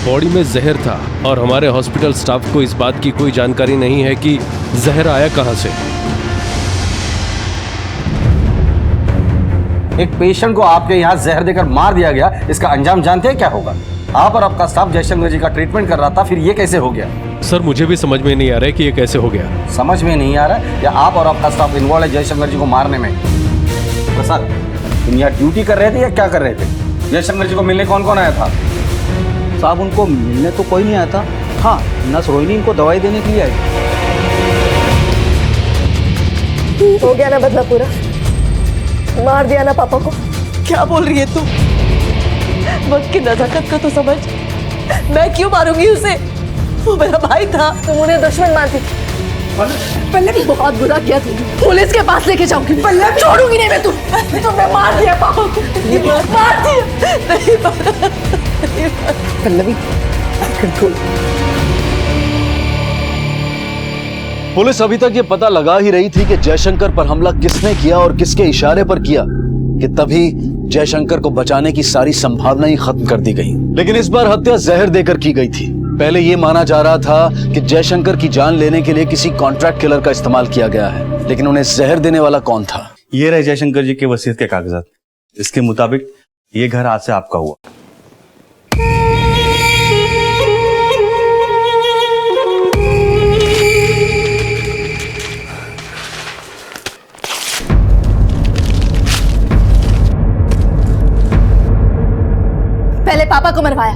[SPEAKER 19] बॉडी में जहर था और हमारे हॉस्पिटल स्टाफ को इस बात की कोई जानकारी नहीं है कि जहर आया कहां से।
[SPEAKER 9] एक पेशेंट को आपके यहाँ जहर देकर मार दिया गया, इसका अंजाम जानते हैं क्या होगा? आप और आपका स्टाफ जयशंकर जी का ट्रीटमेंट कर रहा था, फिर ये कैसे हो गया?
[SPEAKER 19] सर, मुझे भी समझ में नहीं आ रहा है कि ये कैसे हो गया।
[SPEAKER 9] समझ में नहीं आ रहा है या आप और आपका स्टाफ इन्वॉल्व है जयशंकर जी को मारने में? प्रसाद, तुम यहाँ ड्यूटी कर रहे थे या क्या कर रहे थे? जयशंकर जी को मिलने कौन कौन आया था?
[SPEAKER 22] साहब, उनको मिलने तो कोई नहीं आया था। हाँ, नर्स रोहिणी इनको दवाई देने के लिए आई।
[SPEAKER 13] हो गया ना बदला पूरा? मार दिया ना पापा को? क्या बोल रही है तू? वक्त की नजाकत का तो समझ। मैं क्यों मारूंगी उसे? वो मेरा भाई था। तुम उन्हें दुश्मन मानती थी। पल्लवी, बहुत बुरा किया तुमने। पुलिस के पास लेके जाऊंगी। पल्लवी, छोड़ूंगी नहीं मैं तुमने मार दिया पापा को। मार दिया। नहीं
[SPEAKER 20] पल्लवी, कंट्रोल।
[SPEAKER 3] पुलिस अभी तक ये पता लगा ही रही थी कि जयशंकर पर हमला किसने किया और किसके इशारे पर किया, कि तभी जयशंकर को बचाने की सारी संभावना ही खत्म कर दी गई। लेकिन इस बार हत्या जहर देकर की गई थी। पहले ये माना जा रहा था कि जयशंकर की जान लेने के लिए किसी कॉन्ट्रैक्ट किलर का इस्तेमाल किया गया है, लेकिन उन्हें जहर देने वाला कौन था?
[SPEAKER 21] ये रहे जयशंकर जी के वसीयत के कागजात। इसके मुताबिक ये घर आज से आपका हुआ।
[SPEAKER 13] पहले पापा को मरवाया,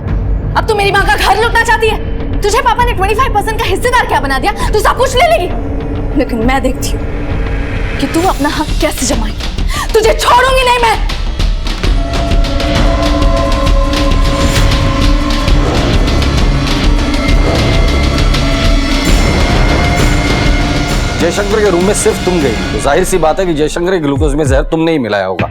[SPEAKER 13] अब तू मेरी माँ का घर लूटना चाहती है। तुझे पापा ने 25% का हिस्सेदार क्या बना दिया? तू सब कुछ ले लेगी। लेकिन मैं देखती हूँ कि तू अपना हक कैसे जमाएगी। तुझे छोड़ूंगी नहीं मैं।
[SPEAKER 9] जयशंकर के रूम में सिर्फ तुम गई, तो जाहिर सी बात है कि जयशंकर के ग्लूकोज में जहर तुमने ही मिलाया होगा।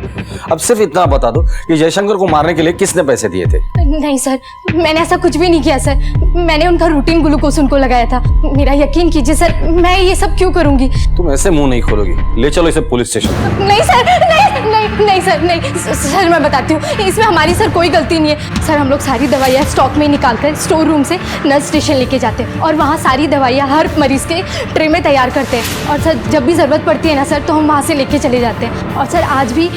[SPEAKER 9] अब सिर्फ इतना बता दो कि जयशंकर को मारने के लिए किसने पैसे दिए थे?
[SPEAKER 13] नहीं सर, मैंने ऐसा कुछ भी नहीं किया सर। मैंने उनका रूटीन ग्लूकोज उनको लगाया था। मेरा यकीन कीजिए सर, मैं ये सब क्यों करूंगी?
[SPEAKER 9] तुम ऐसे मुंह नहीं खोलोगी। ले चलो इसे पुलिस स्टेशन।
[SPEAKER 13] नहीं सर, नहीं सर, नहीं सर, मैं बताती हूँ, इसमें हमारी सर कोई गलती नहीं है। सर हम लोग सारी दवाइयाँ स्टॉक में निकाल कर स्टोर रूम से नर्स स्टेशन लेके जाते हैं और वहाँ सारी दवाइयाँ हर मरीज के ट्रे में तैयार करते हैं। और सर जब भी ज़रूरत पड़ती है ना सर, तो हम वहाँ से लेके चले जाते हैं। और सर आज भी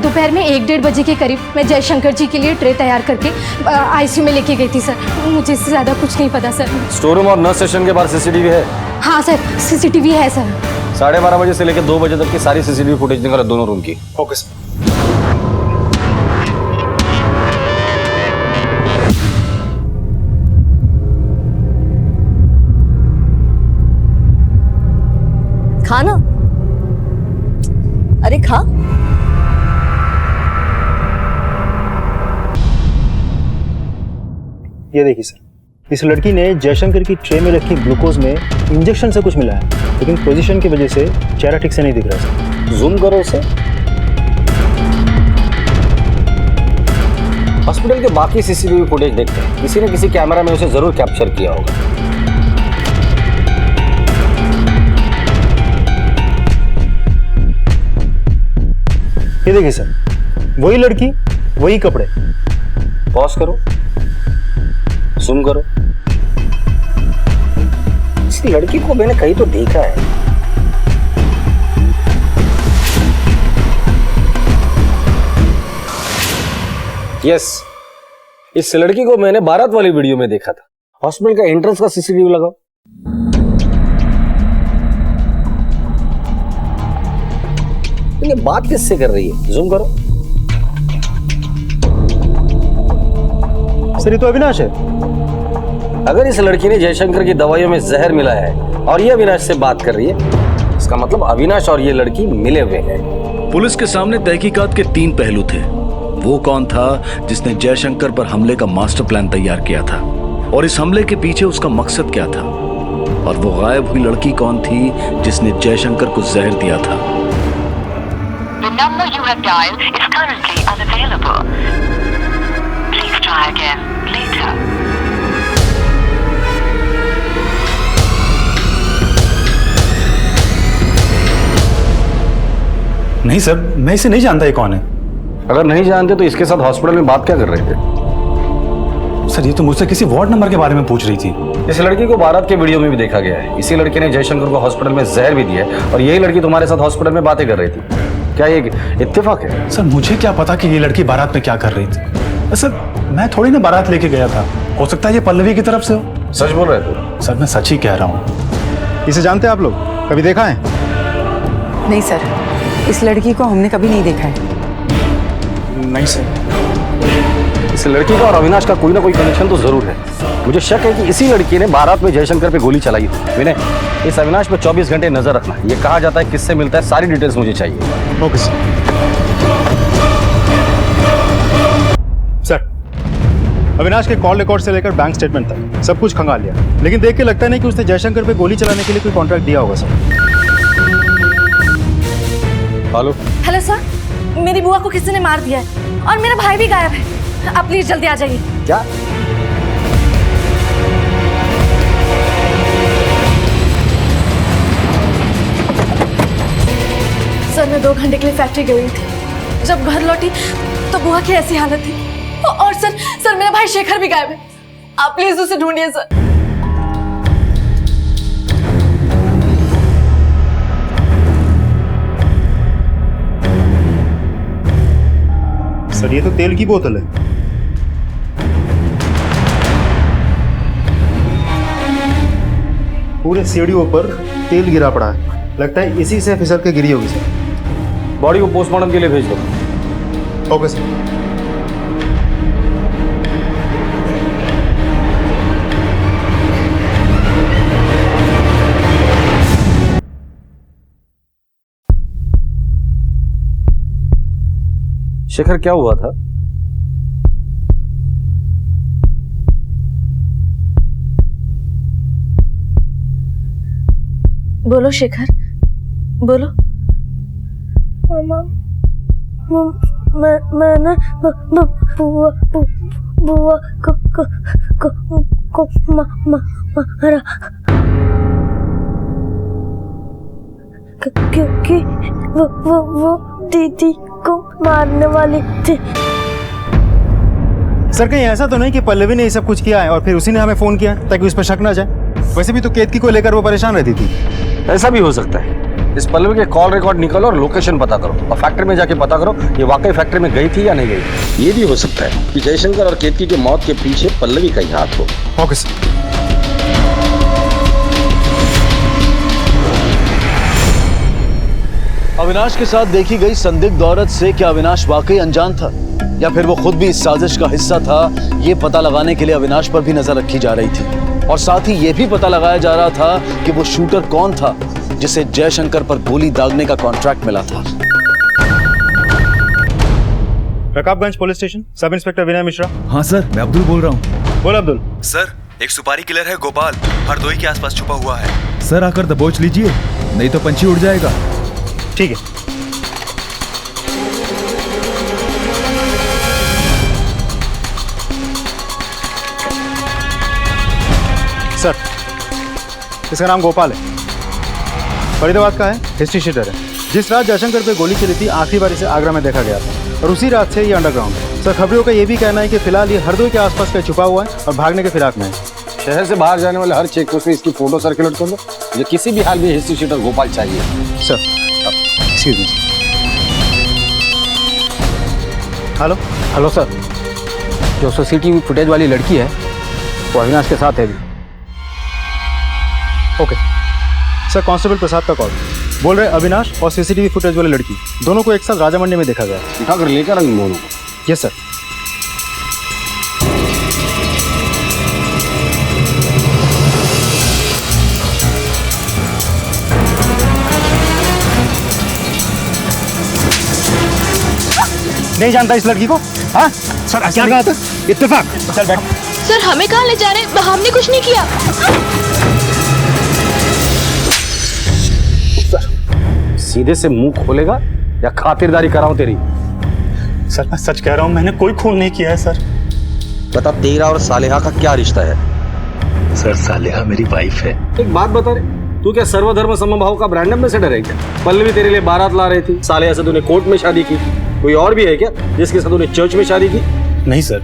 [SPEAKER 13] दोपहर में 1-1:30 बजे के करीब मैं जयशंकर जी के लिए ट्रे तैयार करके ICU में लेके गई थी सर। मुझे इससे ज़्यादा कुछ नहीं पता सर।
[SPEAKER 9] स्टोर रूम और नर्स स्टेशन के बाहर CCTV है?
[SPEAKER 13] हाँ सर, CCTV है सर।
[SPEAKER 9] 12:30 बजे से लेकर 2 बजे तक की सारी CCTV फुटेज निकालो दोनों रूम की।
[SPEAKER 21] Okay sir.
[SPEAKER 10] खाना, अरे खा।
[SPEAKER 21] ये देखिए सर, इस लड़की ने जयशंकर की ट्रे में रखी ग्लूकोज में इंजेक्शन से कुछ मिला है, लेकिन पोजीशन की वजह से चेहरा ठीक से नहीं दिख रहा सर।
[SPEAKER 9] जूम करो उसे। हॉस्पिटल के बाकी CCTV फुटेज देखते हैं, किसी न किसी कैमरा में उसे जरूर कैप्चर किया होगा।
[SPEAKER 21] ये देखिए सर, वही लड़की, वही कपड़े।
[SPEAKER 9] पॉज करो, जूम करो। इस लड़की को मैंने कहीं तो देखा है। यस, इस लड़की को मैंने बारात वाली वीडियो में देखा था। हॉस्पिटल का एंट्रेंस का CCTV लगाओ। ये बात किससे कर रही है? जूम करो।
[SPEAKER 21] सर ये तो अविनाश है।
[SPEAKER 9] अगर इस लड़की ने जयशंकर की दवाइयों में जहर मिलाया है और ये अविनाश से बात कर रही है, इसका मतलब अविनाश और ये लड़की मिले हुए हैं।
[SPEAKER 3] पुलिस के सामने तहकीकात के 3 पहलू थे। वो कौन था जिसने जयशंकर पर हमले का मास्टर प्लान तैयार किया था, और इस हमले के पीछे उसका मकसद क्या था, और वो गायब हुई लड़की कौन थी जिसने जयशंकर को जहर दिया था।
[SPEAKER 4] The number you have dialed is currently unavailable. Please try again later.
[SPEAKER 21] नहीं सर, मैं इसे नहीं जानता ये कौन है।
[SPEAKER 9] अगर नहीं जानते तो इसके साथ हॉस्पिटल में बात क्या कर रहे थे?
[SPEAKER 21] सर ये तो मुझसे किसी वार्ड नंबर के बारे में पूछ रही थी।
[SPEAKER 9] इस लड़की को बारात के वीडियो में भी देखा गया है। इसी लड़की ने जयशंकर को हॉस्पिटल में जहर भी दिया है और यही लड़की तुम्हारे साथ हॉस्पिटल में बातें कर रही थी। क्या ये इत्तेफाक है?
[SPEAKER 21] सर मुझे क्या पता कि ये लड़की बारात में क्या कर रही थी। सर मैं थोड़ी ना बारात लेके गया था, हो सकता है ये पल्लवी की तरफ से हो।
[SPEAKER 9] सच बोल रहे थे?
[SPEAKER 21] सर मैं सच ही कह रहा हूँ। इसे जानते हैं आप लोग? कभी देखा है?
[SPEAKER 20] नहीं सर, इस लड़की को हमने कभी नहीं देखा है।
[SPEAKER 21] नहीं सर।
[SPEAKER 9] इस लड़की का और अविनाश का कोई ना कोई कनेक्शन तो जरूर है। मुझे शक है कि इसी लड़की ने बारात में जयशंकर पे गोली चलाई थी। विनय, इस अविनाश पे 24 घंटे नजर रखना। ये कहा जाता है किससे मिलता है, सारी डिटेल्स मुझे चाहिए।
[SPEAKER 21] Okay sir. सर अविनाश के कॉल रिकॉर्ड से लेकर बैंक स्टेटमेंट तक सब कुछ खंगाल लिया, लेकिन देख के लगता नहीं कि उसने जयशंकर पे गोली चलाने के लिए कोई कॉन्ट्रैक्ट दिया होगा सर।
[SPEAKER 9] हेलो।
[SPEAKER 13] हेलो सर, मेरी बुआ को किसी ने मार दिया है और मेरा भाई भी गायब है। आप प्लीज जल्दी आ जाइए।
[SPEAKER 9] क्या?
[SPEAKER 13] सर मैं 2 घंटे के लिए फैक्ट्री गई थी। जब घर लौटी तो बुआ की ऐसी हालत थी। और सर मेरा भाई शेखर भी गायब है। आप प्लीज उसे ढूंढिए सर।
[SPEAKER 21] सर ये तो तेल की बोतल है। पूरे सीढ़ियों पर तेल गिरा पड़ा है, लगता है इसी से फिसल के गिरी होगी सर।
[SPEAKER 9] बॉडी को पोस्टमार्टम के लिए भेज दो।
[SPEAKER 21] Okay sir.
[SPEAKER 9] शेखर क्या हुआ था?
[SPEAKER 13] बोलो शेखर।
[SPEAKER 23] बोलो। मामा मैंने बुआ को मारा क्योंकि वो दीदी को मारने वाली थी।
[SPEAKER 21] सर कहीं ऐसा तो नहीं कि पल्लवी ने ये सब कुछ किया है और फिर उसी ने हमें फोन किया ताकि उस पर शक ना जाए? वैसे भी तो केतकी को लेकर वो परेशान रहती थी।
[SPEAKER 9] ऐसा भी हो सकता है। इस पल्लवी के कॉल रिकॉर्ड निकालो और लोकेशन पता करो और फैक्ट्री में जाके पता करो ये वाकई फैक्ट्री में गई थी या नहीं गई।
[SPEAKER 18] ये भी हो सकता है कि जयशंकर और केतकी की मौत के पीछे पल्लवी का ही हाथ हो।
[SPEAKER 21] Okay sir.
[SPEAKER 3] अविनाश के साथ देखी गई संदिग्ध औरत से क्या अविनाश वाकई अनजान था या फिर वो खुद भी इस साजिश का हिस्सा था, ये पता लगाने के लिए अविनाश पर भी नजर रखी जा रही थी और साथ ही ये भी पता लगाया जा रहा था कि वो शूटर कौन था जिसे जयशंकर पर गोली दागने का कॉन्ट्रैक्ट मिला था।
[SPEAKER 21] Rakabganj police station, sub inspector Vinay Mishra.
[SPEAKER 6] हाँ सर, मैं अब्दुल बोल रहा हूँ।
[SPEAKER 21] बोल अब्दुल।
[SPEAKER 6] सर, एक सुपारी किलर है गोपाल, हरदोई के आसपास छुपा हुआ है। सर आकर दबोच लीजिए, नहीं तो पंछी उड़ जाएगा।
[SPEAKER 21] ठीक है। सर, इसका नाम गोपाल है, फरीदाबाद का है, हिस्ट्री शीटर है। जिस रात जयशंकर पे गोली चली थी आखिरी बार इसे आगरा में देखा गया था और उसी रात से ये अंडरग्राउंड है। सर खबरों का ये भी कहना है कि फिलहाल ये हरदोई के आसपास का छुपा हुआ है और भागने के फिराक में है।
[SPEAKER 9] शहर से बाहर जाने वाले हर चेक पोस्ट में इसकी फोटो सर्कुलेट कर दो। ये किसी भी हाल में हिस्ट्री शीटर गोपाल चाहिए।
[SPEAKER 21] Sir excuse me. Hello.
[SPEAKER 8] Hello sir, जो सीसीटीवी फुटेज वाली लड़की है वो अविनाश के साथ है भी।
[SPEAKER 21] ओके सर, कांस्टेबल प्रसाद का कॉल। बोल रहे अविनाश और सीसीटीवी फुटेज वाली लड़की दोनों को एक साथ राजा मंडी में देखा गया।
[SPEAKER 9] उठाकर लेकर इन दोनों को।
[SPEAKER 21] Yes sir. नहीं जानता इस लड़की को? हाँ सर, क्या कहा था? इत्तेफाक। चल बैठ।
[SPEAKER 13] सर हमें कहाँ ले जा रहे हैं? हमने कुछ नहीं किया।
[SPEAKER 9] सीधे से मुंह खोलेगा या खातिरदारी कराऊं तेरी?
[SPEAKER 21] सर मैं सच कह रहा हूं, मैंने कोई खून नहीं किया है सर।
[SPEAKER 18] बता, तेरा और सालेहा का क्या रिश्ता है?
[SPEAKER 6] सर सालेहा मेरी वाइफ है।
[SPEAKER 9] एक बात बता रे, तू क्या सर्वधर्म समभाव का ब्रांड एम्बेसडर है क्या? पल्लवी तेरे लिए बारात ला रही थी, सालेहा से तूने कोर्ट में शादी की। कोई और भी है क्या जिसके साथ तूने चर्च में शादी की?
[SPEAKER 21] नहीं सर,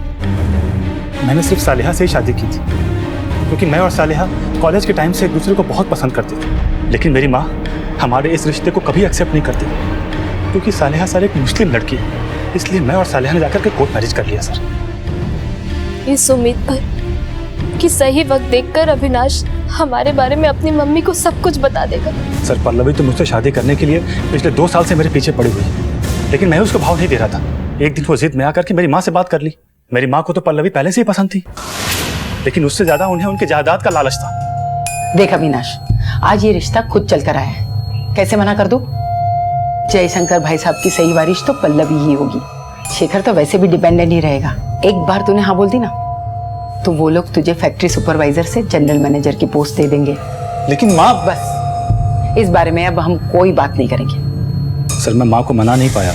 [SPEAKER 21] मैंने सिर्फ सालेहा से ही शादी की थी क्योंकि मैं और सालेहा कॉलेज के टाइम से एक दूसरे को बहुत पसंद करते थे। लेकिन मेरी माँ हमारे इस रिश्ते को कभी एक्सेप्ट नहीं करती क्योंकि सालेहा सर एक मुस्लिम लड़की है, इसलिए मैं और सालेहा ने जाकर के कोर्ट मैरिज कर लिया सर।
[SPEAKER 13] इस उम्मीद पर कि सही वक्त देखकर अविनाश हमारे बारे में अपनी मम्मी को सब कुछ बता देगा।
[SPEAKER 21] सर पल्लवी तो मुझसे शादी करने के लिए पिछले 2 साल से मेरे पीछे पड़ी हुई है, लेकिन मैं उसको भाव नहीं दे रहा था। एक दिन वो जिद में आकर के मेरी माँ से बात कर ली। मेरी माँ को तो पल्लवी पहले से ही पसंद थी, लेकिन उससे ज्यादा उन्हें उनके जायदाद का लालच था।
[SPEAKER 20] देख अविनाश, आज ये रिश्ता खुद चल कर आया है, कैसे मना कर दूं? जयशंकर भाई साहब की सही वारिश तो पल्लवी ही होगी। शेखर तो वैसे भी डिपेंडेंट ही रहेगा। एक बार तूने हाँ बोल दी ना तो वो लोग तुझे फैक्ट्री सुपरवाइजर से जनरल मैनेजर की पोस्ट दे देंगे।
[SPEAKER 21] लेकिन माँ,
[SPEAKER 20] बस इस बारे में अब हम कोई बात नहीं करेंगे।
[SPEAKER 21] सर मैं माँ को मना नहीं पाया,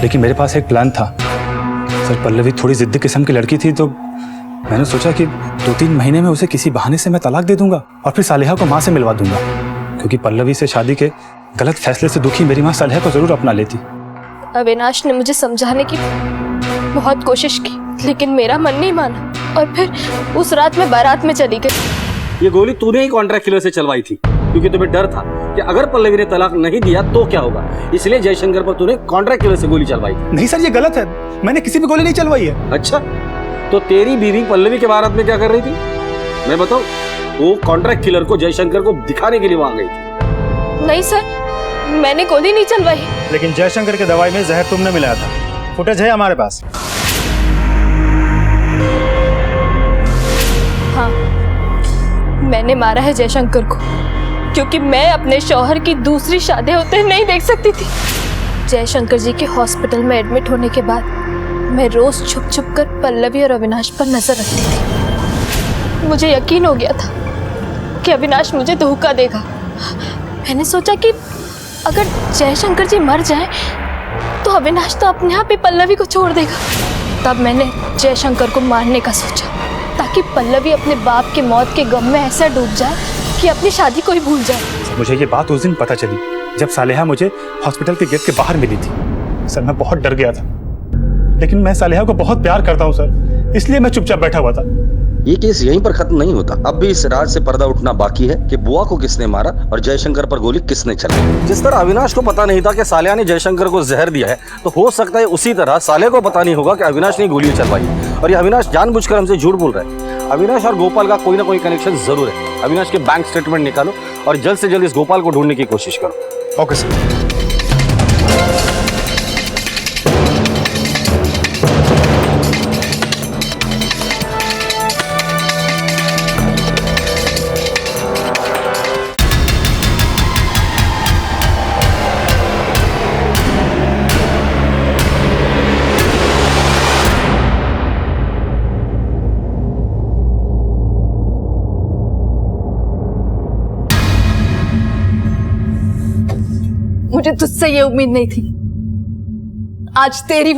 [SPEAKER 21] लेकिन मेरे पास एक प्लान था। सर पल्लवी थोड़ी जिद्दी किस्म की लड़की थी, तो मैंने सोचा कि 2-3 महीने में उसे किसी बहाने से मैं तलाक दे दूंगा और फिर सालेहा को माँ से मिलवा दूंगा, क्योंकि पल्लवी से शादी के गलत फैसले से दुखी मेरी माँ सालेहा को जरूर अपना लेती।
[SPEAKER 13] अविनाश ने मुझे समझाने की बहुत कोशिश की, लेकिन मेरा मन नहीं माना और फिर उस रात में बारात में चली गई।
[SPEAKER 9] ये गोली तूने ही कॉन्ट्रैक्ट किलर से चलवाई थी क्योंकि तुम्हें डर था कि अगर पल्लवी ने तलाक नहीं दिया तो क्या होगा, इसलिए जयशंकर पर तूने कॉन्ट्रैक्ट किलर से गोली चलवाई थी।
[SPEAKER 21] नहीं सर, ये गलत है, मैंने किसी भी गोली नहीं चलवाई है।
[SPEAKER 9] अच्छा, तो तेरी बीवी पल्लवी के बारात में क्या कर रही थी? मैं बताऊं, वो कॉन्ट्रैक्ट किलर को जयशंकर को दिखाने के लिए वहां गई थी।
[SPEAKER 13] नहीं सर, मैंने गोली नहीं चलवाई।
[SPEAKER 21] लेकिन जयशंकर के दवाई में जहर तुमने मिलाया था, फुटेज है हमारे पास।
[SPEAKER 13] हाँ, मैंने मारा है जयशंकर को क्योंकि मैं अपने शौहर की दूसरी शादी होते नहीं देख सकती थी। जयशंकर जी के हॉस्पिटल में एडमिट होने के बाद मैं रोज छुप छुप कर पल्लवी और अविनाश पर नजर रखती थी। मुझे यकीन हो गया था कि अविनाश मुझे धोखा देगा। मैंने सोचा कि
[SPEAKER 7] अगर जयशंकर जी मर जाए तो अविनाश तो अपने आप ही पल्लवी को छोड़ देगा। तब मैंने जयशंकर को मारने का सोचा ताकि पल्लवी अपने बाप की मौत के गम में ऐसा डूब जाए कि अपनी शादी को ही भूल जाए।
[SPEAKER 21] मुझे ये बात उस दिन पता चली जब सालेहा मुझे हॉस्पिटल के गेट के बाहर मिली थी। सर मैं बहुत डर गया था, लेकिन मैं सालेहा को बहुत प्यार करता हूँ सर, इसलिए मैं चुपचाप बैठा हुआ था।
[SPEAKER 18] ये केस यहीं पर खत्म नहीं होता। अब भी इस राज से पर्दा उठना बाकी है कि बुआ को किसने मारा और जयशंकर पर गोली किसने चलाई।
[SPEAKER 9] जिस तरह अविनाश को पता नहीं था कि सालेहा ने जयशंकर को जहर दिया है, तो हो सकता है उसी तरह साले को पता नहीं होगा कि अविनाश ने गोली चलवाई और ये अविनाश जानबूझकर हमसे झूठ बोल रहा है। अविनाश और गोपाल का कोई ना कोई कनेक्शन जरूर है। अविनाश के बैंक स्टेटमेंट निकालो और जल्द से जल्द इस गोपाल को ढूंढने की कोशिश करो।
[SPEAKER 21] Okay sir.
[SPEAKER 7] मुझे तुझसे ये उम्मीद नहीं थी। आज तेरी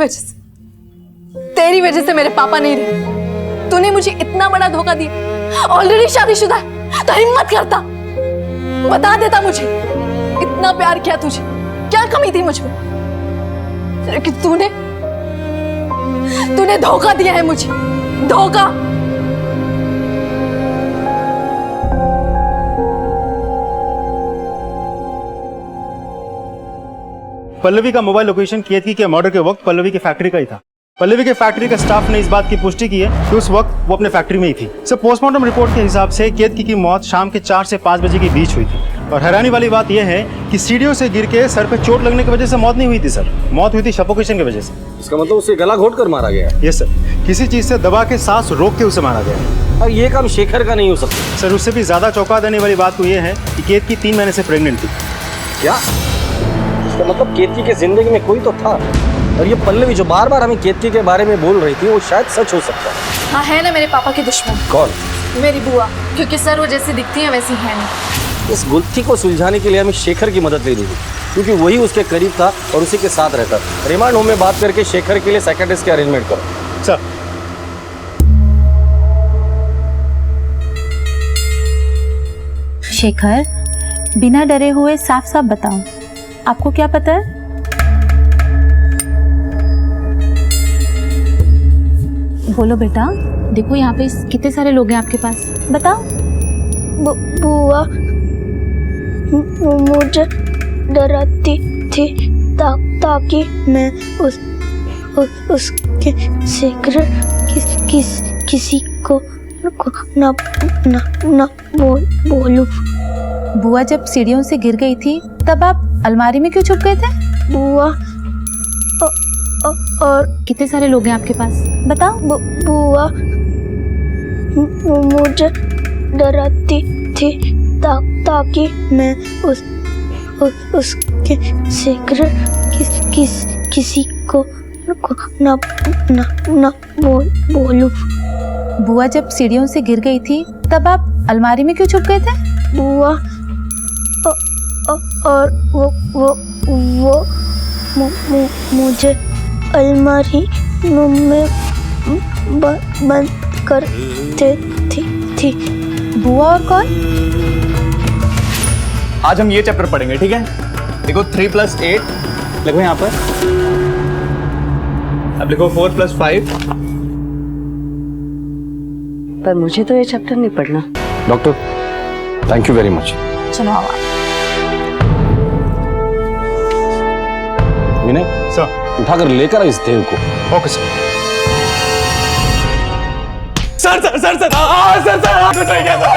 [SPEAKER 7] वजह से मेरे पापा नहीं रहे। तूने मुझे इतना बड़ा धोखा दिया। ऑलरेडी शादीशुदा तो हिम्मत करता, बता देता मुझे। इतना प्यार किया तुझे, क्या कमी थी मुझ में? लेकिन तूने धोखा दिया है मुझे, धोखा।
[SPEAKER 21] पल्लवी का मोबाइल लोकेशन केतकी के मर्डर के वक्त पल्लवी की फैक्ट्री का ही था। पल्लवी के फैक्ट्री का स्टाफ ने इस बात की पुष्टि की है कि उस वक्त वो अपने फैक्ट्री में ही थी। सर पोस्टमार्टम रिपोर्ट के हिसाब से केतकी की मौत शाम के 4 से 5 बजे के बीच हुई थी। और हैरानी वाली बात यह है कि सीढ़ियों से गिर के सर पे चोट लगने की वजह से मौत नहीं हुई थी सर, मौत हुई थी सफोकेशन की वजह से।
[SPEAKER 9] इसका मतलब उसे गला घोट कर मारा गया?
[SPEAKER 21] यस सर, किसी चीज से दबा के सांस रोक के उसे मारा गया।
[SPEAKER 9] और ये काम शेखर का नहीं हो सकता।
[SPEAKER 21] सर उससे भी ज्यादा चौंका देने वाली बात तो ये है कि केतकी 3 महीने से प्रेग्नेंट थी।
[SPEAKER 9] क्या? इसका मतलब केतकी के जिंदगी में कोई तो था, और ये पल्लवी जो बार बार हमें केतकी के बारे में बोल रही थी वो शायद सच हो सकता है।
[SPEAKER 7] हाँ है ना मेरे पापा की दुश्मन।
[SPEAKER 9] कौन?
[SPEAKER 7] मेरी बुआ, क्योंकि सर वो जैसी दिखती है वैसी है नहीं।
[SPEAKER 9] इस गुत्थी को सुलझाने के लिए हमें शेखर की मदद लेनी थी, क्योंकि वही उसके करीब था और उसी के साथ रहता था। रिमांड होम में बात करके शेखर के लिए साइकियाट्रिस्ट के अरेंजमेंट करो।
[SPEAKER 21] सर
[SPEAKER 1] शेखर, बिना डरे हुए साफ साफ बताओ, आपको क्या पता है? बोलो बेटा, देखो यहाँ पे कितने सारे लोग हैं आपके पास, बताओ।
[SPEAKER 23] बुआ मुझे डराती थी ताकि मैं उसके सीक्रेट किसी को ना बोलूं।
[SPEAKER 1] बुआ जब सीढ़ियों से गिर गई थी तब आप अलमारी में क्यों छुप गए थे?
[SPEAKER 23] बुआ और
[SPEAKER 1] कितने सारे लोग हैं आपके पास, बताओ।
[SPEAKER 23] बुआ मुझे डराती थी ताकि मैं उसके सीक्रेट किसी को ना बोलूं।
[SPEAKER 1] बुआ जब सीढ़ियों से गिर गई थी तब आप अलमारी में क्यों छुप गए थे?
[SPEAKER 23] बुआ और वो मुझे अलमारी में बंद कर देती थी।
[SPEAKER 1] बुआ और कौन?
[SPEAKER 2] आज हम ये चैप्टर पढ़ेंगे, ठीक है? देखो 3 + 8 लिखो यहाँ पर, अब लिखो 4 + 5।
[SPEAKER 10] पर मुझे तो ये चैप्टर नहीं पढ़ना।
[SPEAKER 9] Doctor thank you very much.
[SPEAKER 1] चलो आओ।
[SPEAKER 9] विनय
[SPEAKER 21] सर
[SPEAKER 9] उठाकर लेकर इस देव को।
[SPEAKER 21] Okay sir.
[SPEAKER 2] Sir sir sir sir sir sir कुछ नहीं किया सर।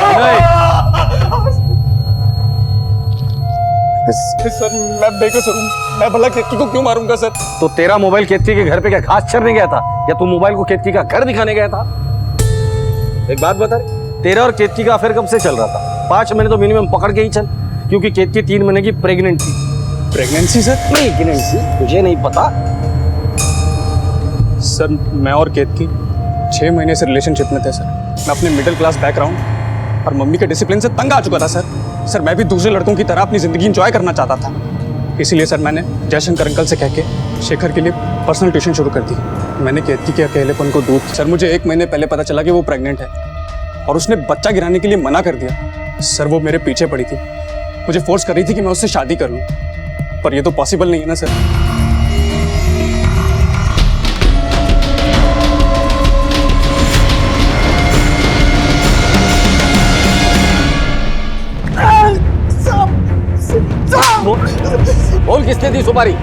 [SPEAKER 2] मैं बेकसूर हूँ, मैं भला केतकी को क्यों मारूंगा सर?
[SPEAKER 9] तो तेरा मोबाइल केतकी के घर पे क्या घास चरने गया था, या तू मोबाइल को केतकी का घर दिखाने गया था? एक बात बता, तेरा और केतकी का अफेयर कब से चल रहा था? 5 महीने तो मिनिमम पकड़ के ही चल, क्योंकि केतकी 3 महीने की प्रेग्नेंट थी।
[SPEAKER 2] Pregnancy sir?
[SPEAKER 9] प्रेगनेंसी तुझे नहीं पता?
[SPEAKER 2] सर मैं और केतकी 6 महीने से रिलेशनशिप में थे सर। मैं अपने मिडिल क्लास बैकग्राउंड और मम्मी के डिसिप्लिन से तंग आ चुका था सर। सर मैं भी दूसरे लड़कों की तरह अपनी जिंदगी एंजॉय करना चाहता था, इसीलिए सर मैंने जयशंकर अंकल से कह के शेखर के लिए पर्सनल ट्यूशन शुरू कर दी। मैंने केतकी के अकेलेपन को दूर। सर मुझे 1 महीने पहले पता चला कि वो प्रेग्नेंट है और उसने बच्चा गिराने के लिए मना कर दिया। सर वो मेरे पीछे पड़ी थी, मुझे फोर्स कर रही थी कि मैं उससे शादी कर लूँ, पर ये तो पॉसिबल नहीं है ना सर।
[SPEAKER 9] बोल किसने दी सुपारी?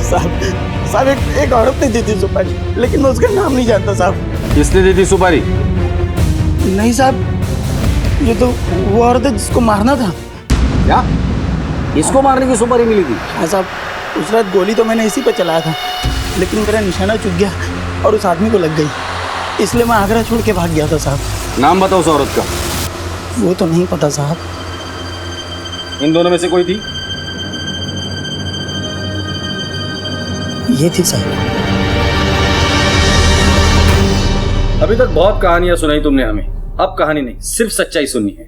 [SPEAKER 12] साहब एक औरत ने दी थी सुपारी, लेकिन मैं उसका नाम नहीं जानता साहब।
[SPEAKER 9] किसने दी थी सुपारी?
[SPEAKER 12] नहीं साहब, ये तो वो औरत है जिसको मारना था।
[SPEAKER 9] क्या? इसको मारने की सुपारी मिली थी?
[SPEAKER 12] हाँ साहब, उस रात गोली तो मैंने इसी पे चलाया था, लेकिन मेरा निशाना चूक गया और उस आदमी को लग गई, इसलिए मैं आगरा छोड़ के भाग गया था साहब।
[SPEAKER 9] नाम बताओ उस औरत का।
[SPEAKER 12] वो तो नहीं पता साहब।
[SPEAKER 9] इन दोनों में से कोई थी?
[SPEAKER 12] ये थी साहब।
[SPEAKER 9] अभी तक बहुत कहानियां सुनाई तुमने हमें, अब कहानी नहीं, सिर्फ सच्चाई सुननी है।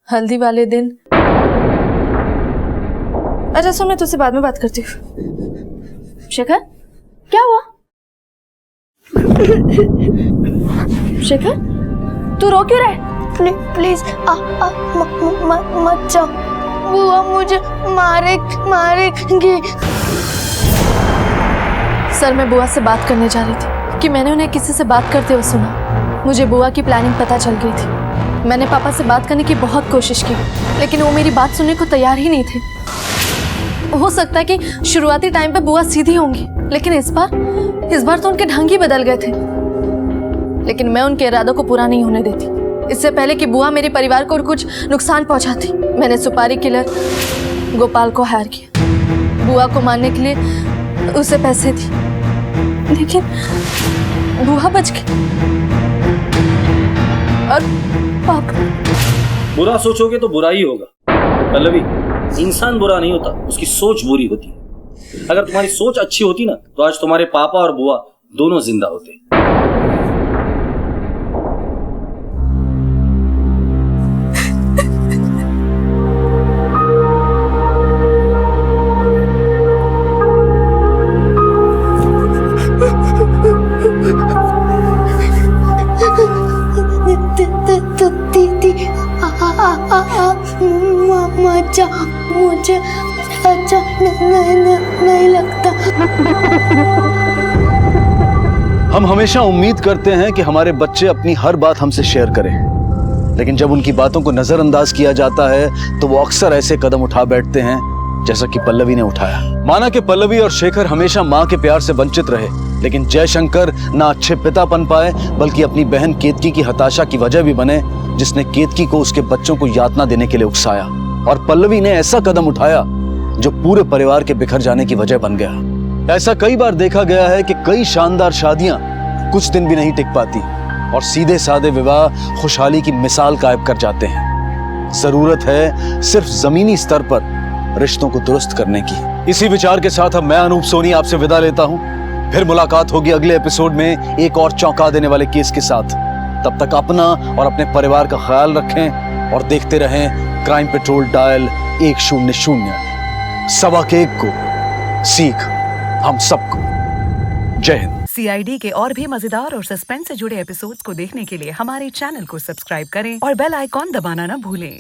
[SPEAKER 7] हल्दी वाले दिन। अच्छा सुन, मैं तुझसे बाद में बात करती हूँ। शेखर, क्या हुआ? शेखर, तू रो क्यों रहा है?
[SPEAKER 23] प्लीज मत जाओ, बुआ मुझे मारेगी।
[SPEAKER 7] सर, मैं बुआ से बात करने जा रही थी कि मैंने उन्हें किसी से बात करते हुए सुना। मुझे बुआ की प्लानिंग पता चल गई थी। मैंने पापा से बात करने की बहुत कोशिश की, लेकिन वो मेरी बात सुनने को तैयार ही नहीं थे। हो सकता है कि शुरुआती टाइम पे बुआ सीधी होंगी, लेकिन इस बार तो उनके ढंग ही बदल गए थे। लेकिन मैं उनके इरादों को पूरा नहीं होने देती। इससे पहले कि बुआ मेरे परिवार को कुछ नुकसान पहुंचाती, मैंने सुपारी किलर गोपाल को हायर किया। बुआ को मारने के लिए उसे पैसे दी, लेकिन बुआ बच गई और पापा।
[SPEAKER 9] बुरा सोचोगे तो बुरा ही होगा पल्लवी। इंसान बुरा नहीं होता, उसकी सोच बुरी होती है। अगर तुम्हारी सोच अच्छी होती ना, तो आज तुम्हारे पापा और बुआ दोनों जिंदा होते।
[SPEAKER 23] दीदी मत जाओ, मुझे अच्छा नहीं लगता।
[SPEAKER 3] हम हमेशा उम्मीद करते हैं कि हमारे बच्चे अपनी हर बात हमसे शेयर करें, लेकिन जब उनकी बातों को नजरअंदाज किया जाता है तो वो अक्सर ऐसे कदम उठा बैठते हैं जैसा कि पल्लवी ने उठाया। माना कि पल्लवी और शेखर हमेशा माँ के प्यार से वंचित रहे, लेकिन जयशंकर ना अच्छे पिता बन पाए, बल्कि अपनी बहन केतकी की हताशा की वजह भी बने, जिसने केतकी को उसके बच्चों को यातना देने के लिए उकसाया। और पल्लवी ने ऐसा कदम उठाया जो पूरे परिवार के बिखर जाने की वजह बन गया। ऐसा कई बार देखा गया है कि कई शानदार शादियां कुछ दिन भी नहीं टिक पाती और सीधे साधे विवाह खुशहाली की मिसाल कायम कर जाते हैं। जरूरत है सिर्फ जमीनी स्तर पर रिश्तों को दुरुस्त करने की। इसी विचार के साथ अब मैं अनूप सोनी आपसे विदा लेता हूं। फिर मुलाकात होगी अगले एपिसोड में एक और चौंका देने वाले केस के साथ। तब तक अपना और अपने परिवार का ख्याल रखें और देखते रहें क्राइम पेट्रोल डायल 100। सवा के एक को सीख हम सबको। जय हिंद।
[SPEAKER 14] CID के और भी मजेदार और सस्पेंस से जुड़े एपिसोड्स को देखने के लिए हमारे चैनल को सब्सक्राइब करें और बेल आइकॉन दबाना न भूलें।